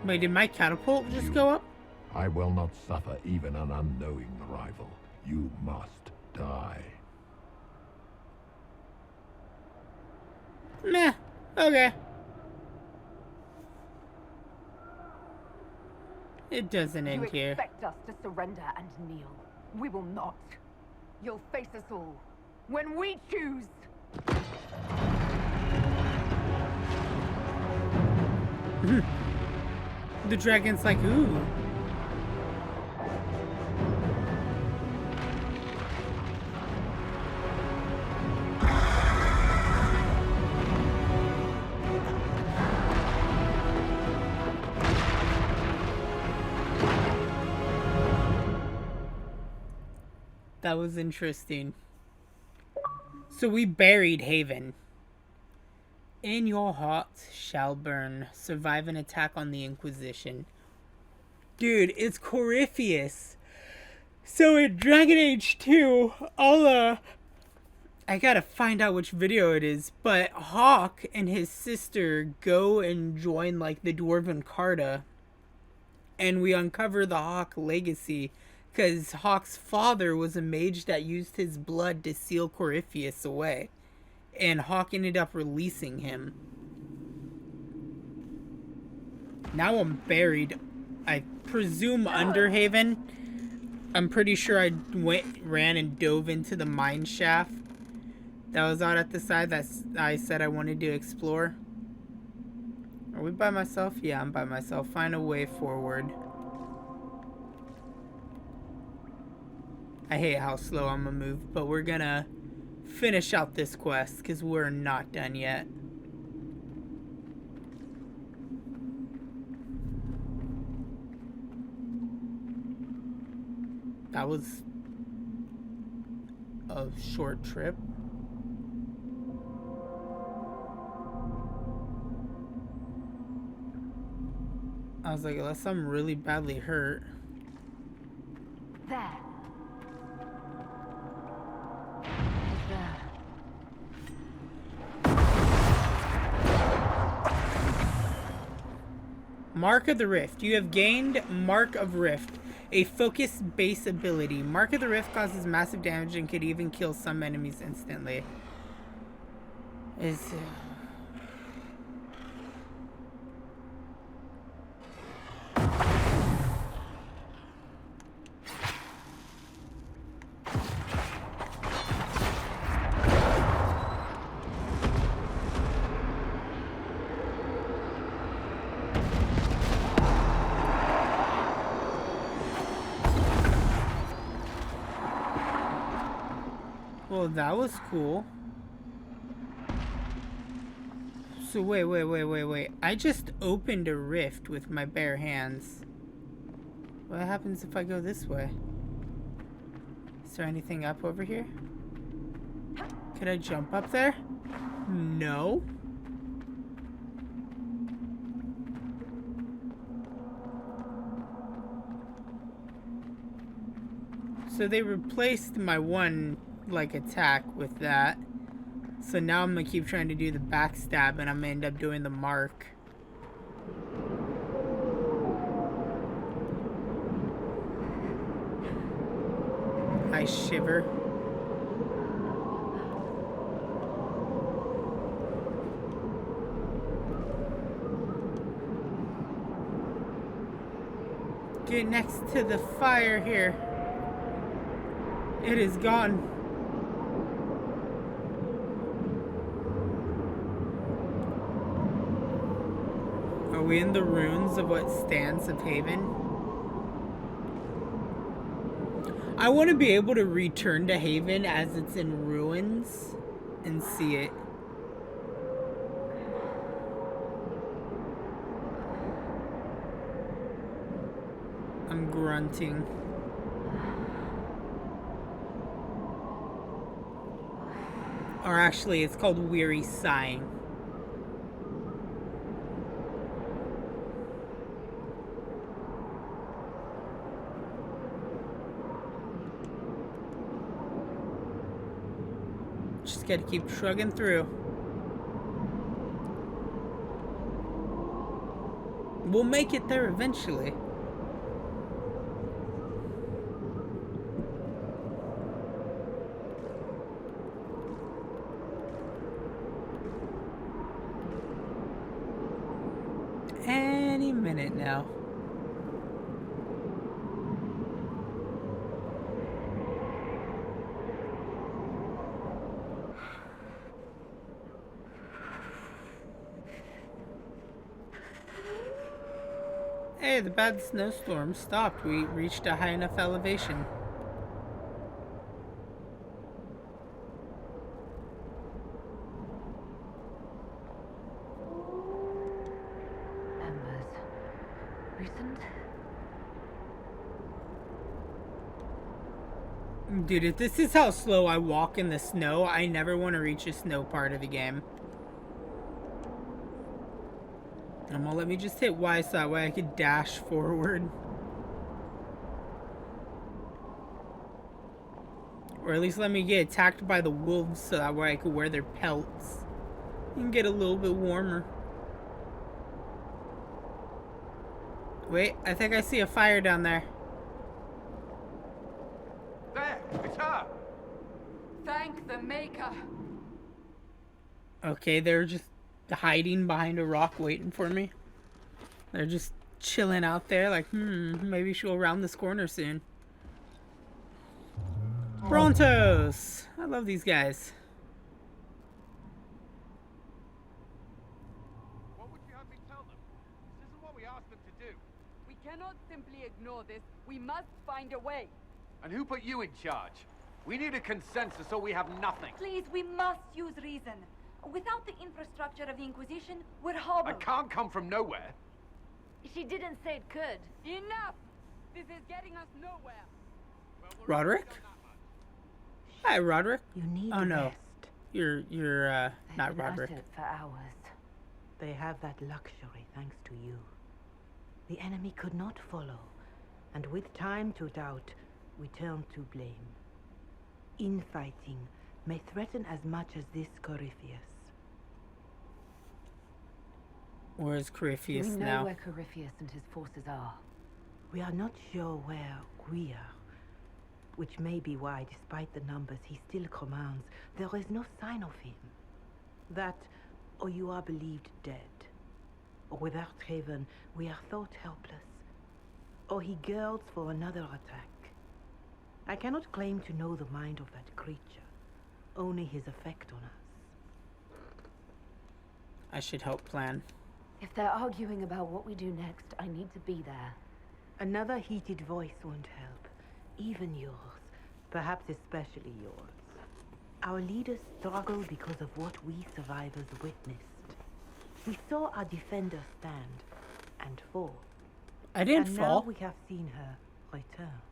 Wait, did my catapult just go up? I will not suffer even an unknowing rival. You must die. Meh. Okay. It doesn't end here. You expect us to surrender and kneel. We will not. You'll face us all. When we choose! The dragon's like, ooh. That was interesting. So we buried Haven. In your heart shall burn. Survive an attack on the Inquisition. Dude, it's Corypheus. So in Dragon Age 2, I gotta find out which video it is, but Hawk and his sister go and join like the Dwarven Carta, and we uncover the Hawk legacy, because Hawk's father was a mage that used his blood to seal Corypheus away, and Hawk ended up releasing him. Now I'm buried, I presume under Haven. I'm pretty sure I ran and dove into the mine shaft that was out at the side that I said I wanted to explore. Are we by myself? Yeah, I'm by myself. Find a way forward. I hate how slow I'm gonna move, but we're gonna finish out this quest because we're not done yet. That was a short trip. I was like, unless I'm really badly hurt. There. Mark of the Rift. You have gained Mark of Rift, a focus base ability. Mark of the Rift causes massive damage and could even kill some enemies instantly. Well, that was cool. So wait. I just opened a rift with my bare hands. What happens if I go this way? Is there anything up over here? Could I jump up there? No. So they replaced my one, like, attack with that. So now I'm gonna keep trying to do the backstab and I'm gonna end up doing the mark. I shiver. Get next to the fire here. It is gone. Are we in the ruins of what stands of Haven? I want to be able to return to Haven as it's in ruins and see it. I'm grunting. Or actually, it's called weary sighing. Just gotta keep shrugging through. We'll make it there eventually. Any minute now. Hey, the bad snowstorm stopped. We reached a high enough elevation. Embers. Recent? Dude, if this is how slow I walk in the snow, I never want to reach a snow part of the game. I'm gonna let me just hit Y so that way I could dash forward. Or at least let me get attacked by the wolves so that way I could wear their pelts and get a little bit warmer. Wait, I think I see a fire down there. There! It's her! Thank the Maker! Okay, they're just hiding behind a rock waiting for me. They're just chilling out there like, maybe she'll round this corner soon. Brontos! I love these guys. What would you have me tell them? This isn't what we asked them to do. We cannot simply ignore this. We must find a way. And who put you in charge? We need a consensus or we have nothing. Please, we must use reason. Without the infrastructure of the Inquisition, we're hobbled. I can't come from nowhere. She didn't say it could. Enough! This is getting us nowhere. Roderick? Hi, Roderick. You need Oh no, rest. you're not Roderick. For hours. They have that luxury thanks to you. The enemy could not follow, and with time to doubt, we turn to blame. Infighting may threaten as much as this Corypheus. Where's Corypheus We know now? where Corypheus and his forces are. We are not sure where we are, which may be why, despite the numbers he still commands, there is no sign of him. That, or you are believed dead. Or without Haven, we are thought helpless. Or he girds for another attack. I cannot claim to know the mind of that creature, only his effect on us. I should help plan. If they're arguing about what we do next, I need to be there. Another heated voice won't help. Even yours. Perhaps especially yours. Our leaders struggle because of what we survivors witnessed. We saw our defenders stand and fall. I didn't and fall. Now we have seen her return.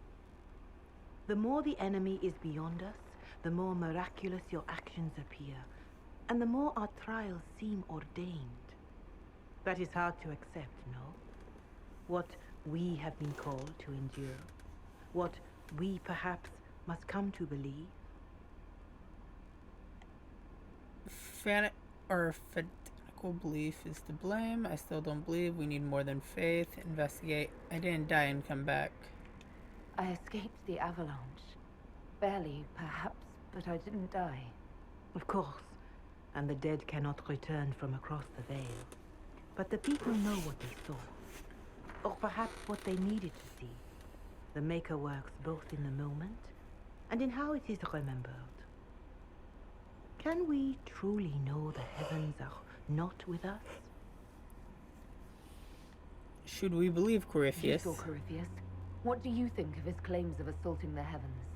The more the enemy is beyond us, the more miraculous your actions appear, and the more our trials seem ordained. That is hard to accept, no? What we have been called to endure, what we perhaps must come to believe. Fanatical belief is to blame. I still don't believe. We need more than faith. Investigate. I didn't die and come back. I escaped the avalanche. Barely, perhaps, but I didn't die. Of course, and the dead cannot return from across the veil. But the people know what they saw, or perhaps what they needed to see. The Maker works both in the moment and in how it is remembered. Can we truly know the heavens are not with us? Should we believe Corypheus? You saw Corypheus. What do you think of his claims of assaulting the heavens?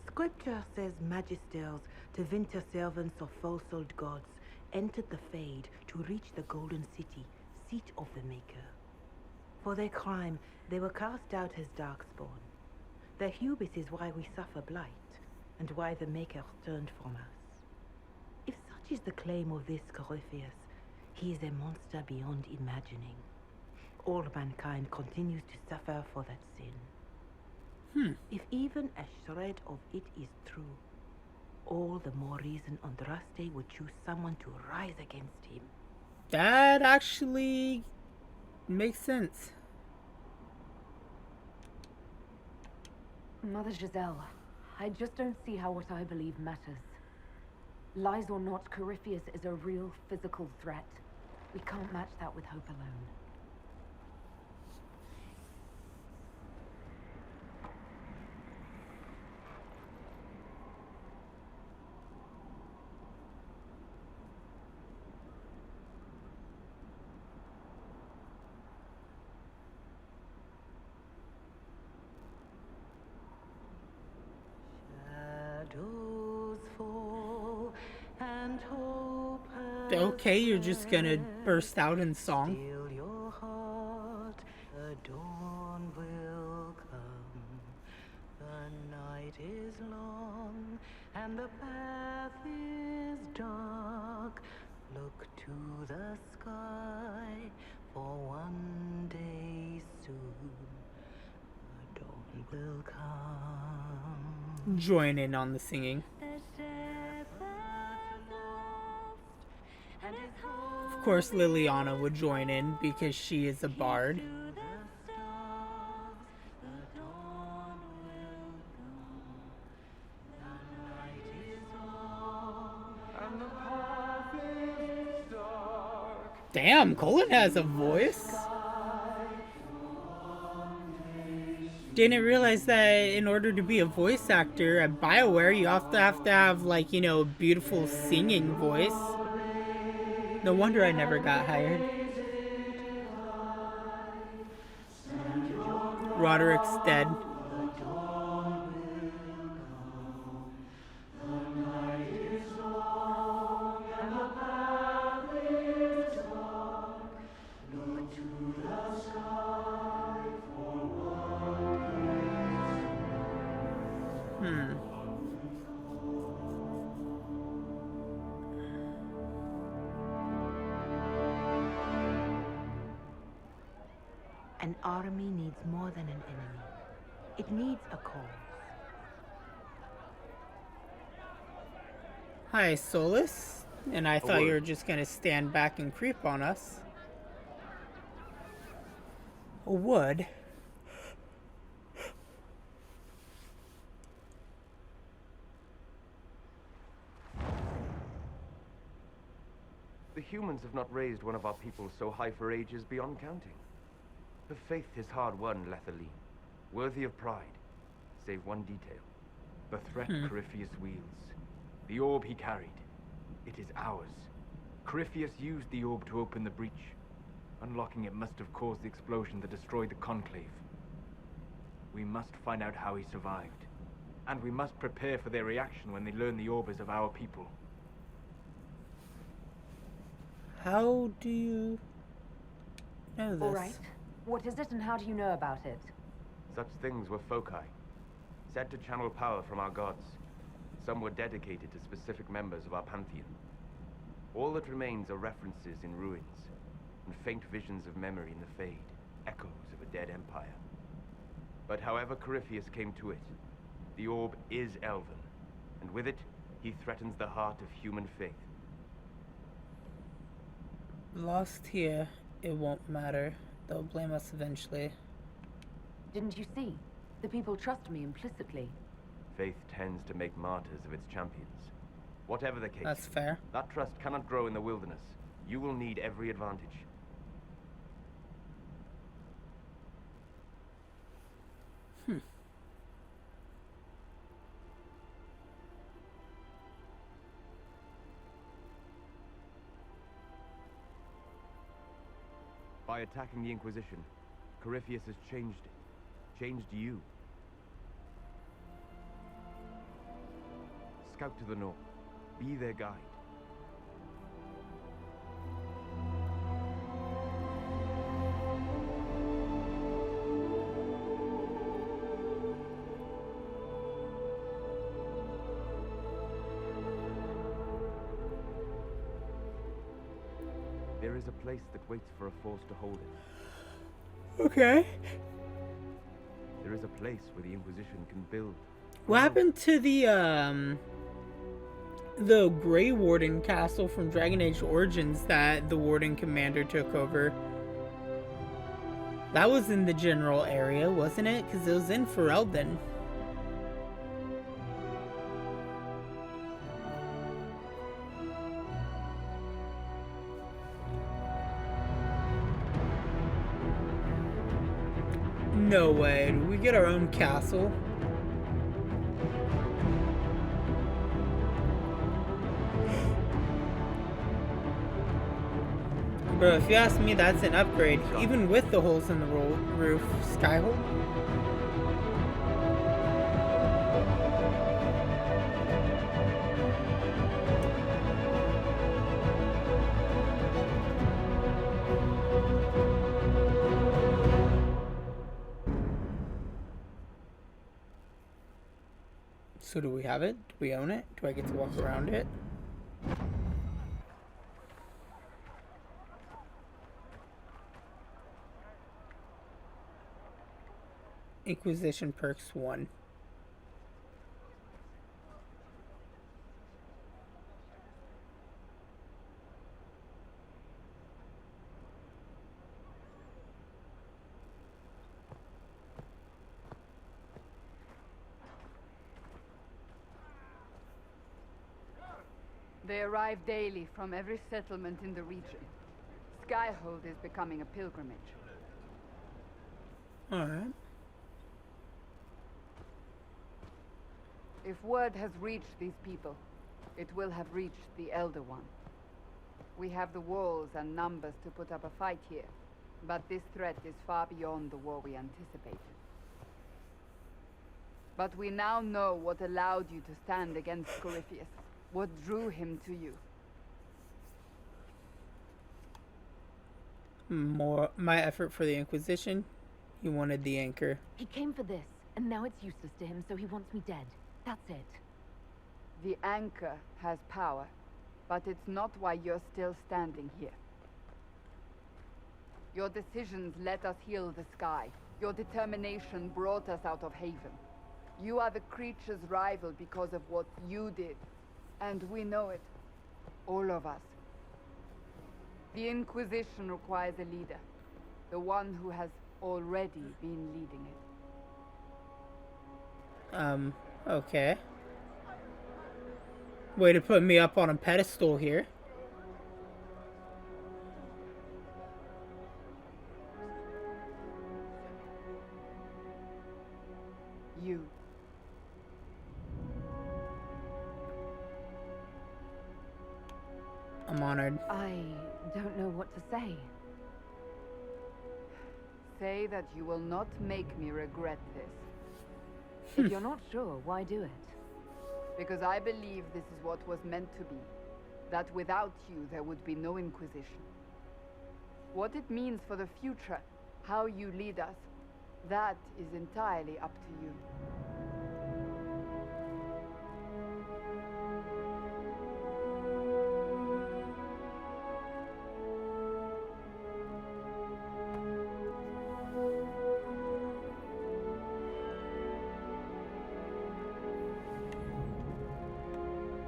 Scripture says magisters, the winter servants of false-souled gods, entered the Fade to reach the Golden City, seat of the Maker. For their crime, they were cast out as darkspawn. Their hubris is why we suffer blight, and why the Maker turned from us. If such is the claim of this Corypheus, he is a monster beyond imagining. All mankind continues to suffer for that sin. If even a shred of it is true, all the more reason Andraste would choose someone to rise against him. That actually makes sense. Mother Giselle, I just don't see how what I believe matters. Lies or not, Corypheus is a real physical threat. We can't match that with hope alone. Okay, you're just gonna burst out in song. Still your heart, the dawn will come. The night is long and the path is dark. Look to the sky, for one day soon the dawn will come. Join in on the singing. Of course, Liliana would join in because she is a bard. Damn, Colin has a voice. Didn't realize that in order to be a voice actor at BioWare, you have to have like, you know, a beautiful singing voice. No wonder I never got hired. Roderick's dead. An army needs more than an enemy. It needs a cause. Hi, Solus. And I thought you were just gonna stand back and creep on us. A wood? The humans have not raised one of our people so high for ages beyond counting. Her faith is hard-won, Lethaline, worthy of pride, save one detail. The threat Corypheus wields. The orb he carried. It is ours. Corypheus used the orb to open the breach. Unlocking it must have caused the explosion that destroyed the Conclave. We must find out how he survived. And we must prepare for their reaction when they learn the orb is of our people. How do you know this? All right. What is it and how do you know about it? Such things were foci, said to channel power from our gods. Some were dedicated to specific members of our pantheon. All that remains are references in ruins, and faint visions of memory in the Fade, echoes of a dead empire. But however Corypheus came to it, the orb is elven, and with it, he threatens the heart of human faith. Lost here, it won't matter. They'll blame us eventually. Didn't you see? The people trust me implicitly. Faith tends to make martyrs of its champions. Whatever the case, that's fair. That trust cannot grow in the wilderness. You will need every advantage. By attacking the Inquisition, Corypheus has changed it. Changed you. Scout to the north. Be their guide. There is a place that waits for a force to hold it. Okay. There is a place where the Inquisition can build. What happened to the Grey Warden castle from Dragon Age Origins that the Warden Commander took over? That was in the general area, wasn't it? Because it was in Ferelden. No way. Do we get our own castle? Bro, if you ask me, that's an upgrade. Even with the holes in the roof. Skyhold? So do we have it? Do we own it? Do I get to walk around it? Inquisition perks 1. They arrive daily from every settlement in the region. Skyhold is becoming a pilgrimage. Alright. If word has reached these people, it will have reached the Elder One. We have the walls and numbers to put up a fight here, but this threat is far beyond the war we anticipated. But we now know what allowed you to stand against Corypheus, what drew him to you. My effort for the Inquisition. He wanted the Anchor. He came for this, and now it's useless to him, so he wants me dead. That's it. The Anchor has power, but it's not why you're still standing here. Your decisions let us heal the sky. Your determination brought us out of Haven. You are the creature's rival because of what you did. And we know it. All of us. The Inquisition requires a leader. The one who has already been leading it. Okay. Way to put me up on a pedestal here. You. I'm honored. I don't know what to say. Say that you will not make me regret this. If you're not sure, why do it? Because I believe this is what was meant to be. That without you, there would be no Inquisition. What it means for the future, how you lead us, that is entirely up to you.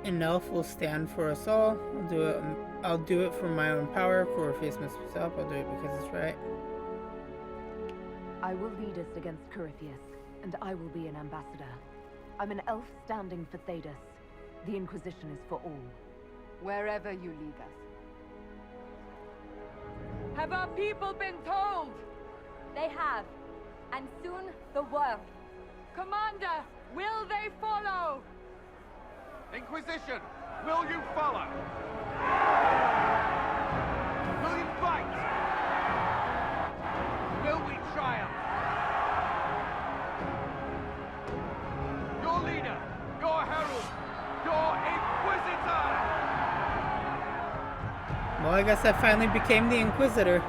An elf will stand for us all. I'll do it for my own power. Corypheus must stop. I'll do it because it's right. I will lead us against Corypheus, and I will be an ambassador. I'm an elf standing for Thedas. The Inquisition is for all. Wherever you lead us. Have our people been told? They have. And soon, the world. Commander, will they follow? Inquisition, will you follow? Will you fight? Will we triumph? Your leader, your herald, your Inquisitor! Well, I guess I finally became the Inquisitor.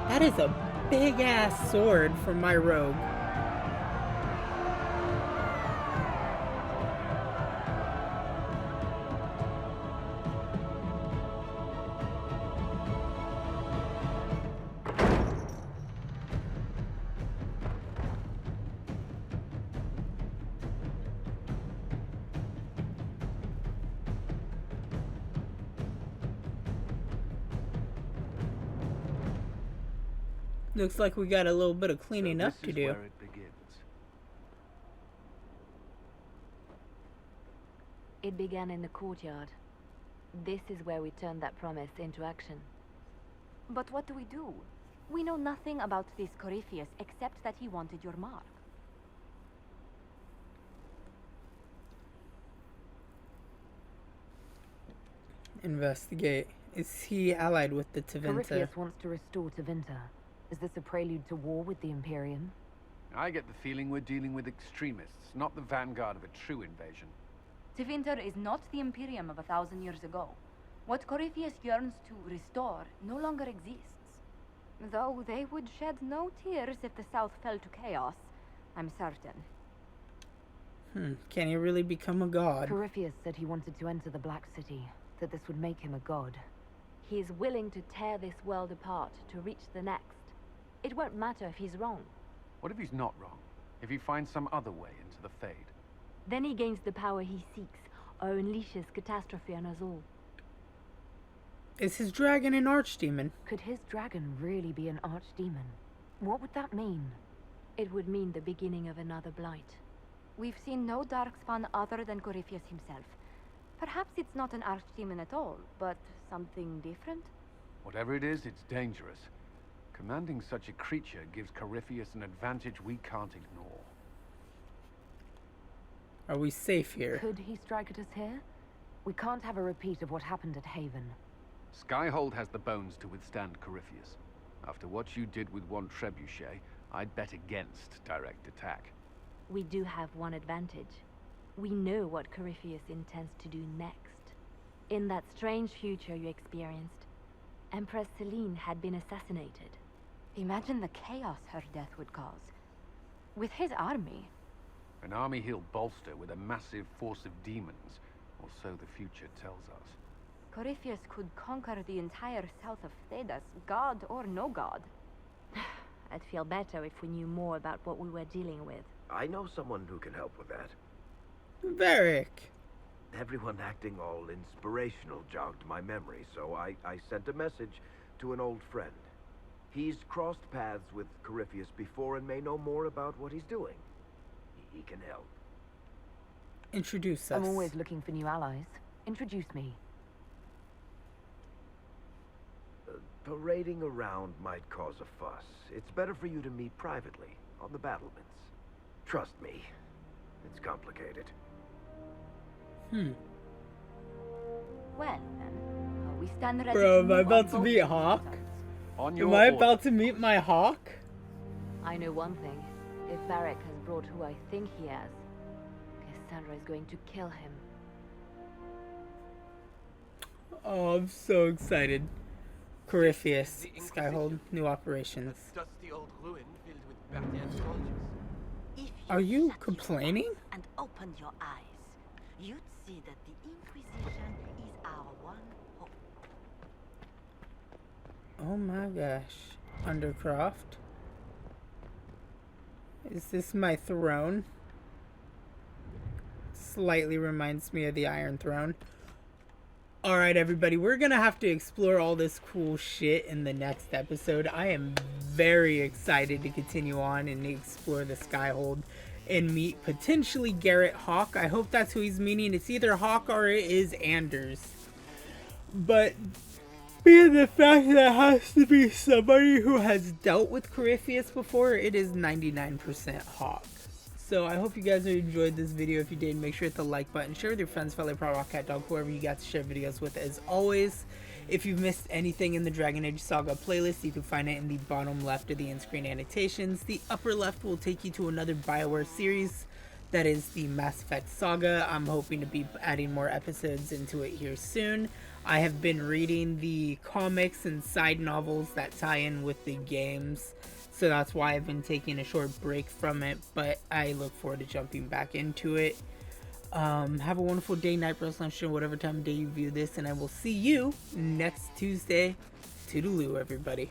That is a big-ass sword for my rogue. Looks like we got a little bit of cleaning up to do. Where it begins. It began in the courtyard. This is where we turned that promise into action. But what do? We know nothing about this Corypheus except that he wanted your mark. Investigate. Is he allied with the Tevinter? Corypheus wants to restore Tevinter. Is this a prelude to war with the Imperium? I get the feeling we're dealing with extremists, not the vanguard of a true invasion. Tevinter is not the Imperium of 1,000 years ago. What Corypheus yearns to restore no longer exists. Though they would shed no tears if the South fell to chaos, I'm certain. Can he really become a god? Corypheus said he wanted to enter the Black City, that this would make him a god. He is willing to tear this world apart to reach the next. It won't matter if he's wrong. What if he's not wrong? If he finds some other way into the Fade? Then he gains the power he seeks, or unleashes catastrophe on us all. Is his dragon an archdemon? Could his dragon really be an archdemon? What would that mean? It would mean the beginning of another blight. We've seen no darkspawn other than Corypheus himself. Perhaps it's not an archdemon at all, but something different? Whatever it is, it's dangerous. Commanding such a creature gives Corypheus an advantage we can't ignore. Are we safe here? Could he strike at us here? We can't have a repeat of what happened at Haven. Skyhold has the bones to withstand Corypheus. After what you did with one trebuchet, I'd bet against direct attack. We do have one advantage. We know what Corypheus intends to do next. In that strange future you experienced, Empress Selene had been assassinated. Imagine the chaos her death would cause. With his army. An army he'll bolster with a massive force of demons, or so the future tells us. Corypheus could conquer the entire south of Thedas, god or no god. I'd feel better if we knew more about what we were dealing with. I know someone who can help with that. Varric. Everyone acting all inspirational jogged my memory, so I sent a message to an old friend. He's crossed paths with Corypheus before and may know more about what he's doing. He can help. Introduce us. I'm always looking for new allies. Introduce me. Parading around might cause a fuss. It's better for you to meet privately, on the battlements. Trust me, it's complicated. Well, then, we stand ready. Bro, am I about to meet Hawk? Am I about to meet my Hawk? I know one thing. If Varric has brought who I think he has, Cassandra is going to kill him. Oh, I'm so excited. Corypheus, Skyhold, new operations. Dusty old ruin filled with Bardian soldiers. Are you complaining? And opened your eyes, you'd see that the Inquisition is our one hope. Oh my gosh. Undercroft? Is this my throne? slightly reminds me of the Iron Throne. Alright, everybody, we're gonna have to explore all this cool shit in the next episode. I am very excited to continue on and explore the Skyhold and meet potentially Garrett Hawk. I hope that's who he's meaning. It's either Hawk or it is Anders. But being the fact that it has to be somebody who has dealt with Corypheus before, it is 99% Hawk. So I hope you guys enjoyed this video. If you did, make sure to hit the like button, share with your friends, fellow Pro Rock Cat Dog, whoever you got to share videos with. As always, if you've missed anything in the Dragon Age Saga playlist, you can find it in the bottom left of the in-screen annotations. The upper left will take you to another BioWare series, that is the Mass Effect Saga. I'm hoping to be adding more episodes into it here soon. I have been reading the comics and side novels that tie in with the games, so that's why I've been taking a short break from it, but I look forward to jumping back into it. Have a wonderful day, night, breakfast, lunch, or whatever time of day you view this, and I will see you next Tuesday. Toodaloo, everybody.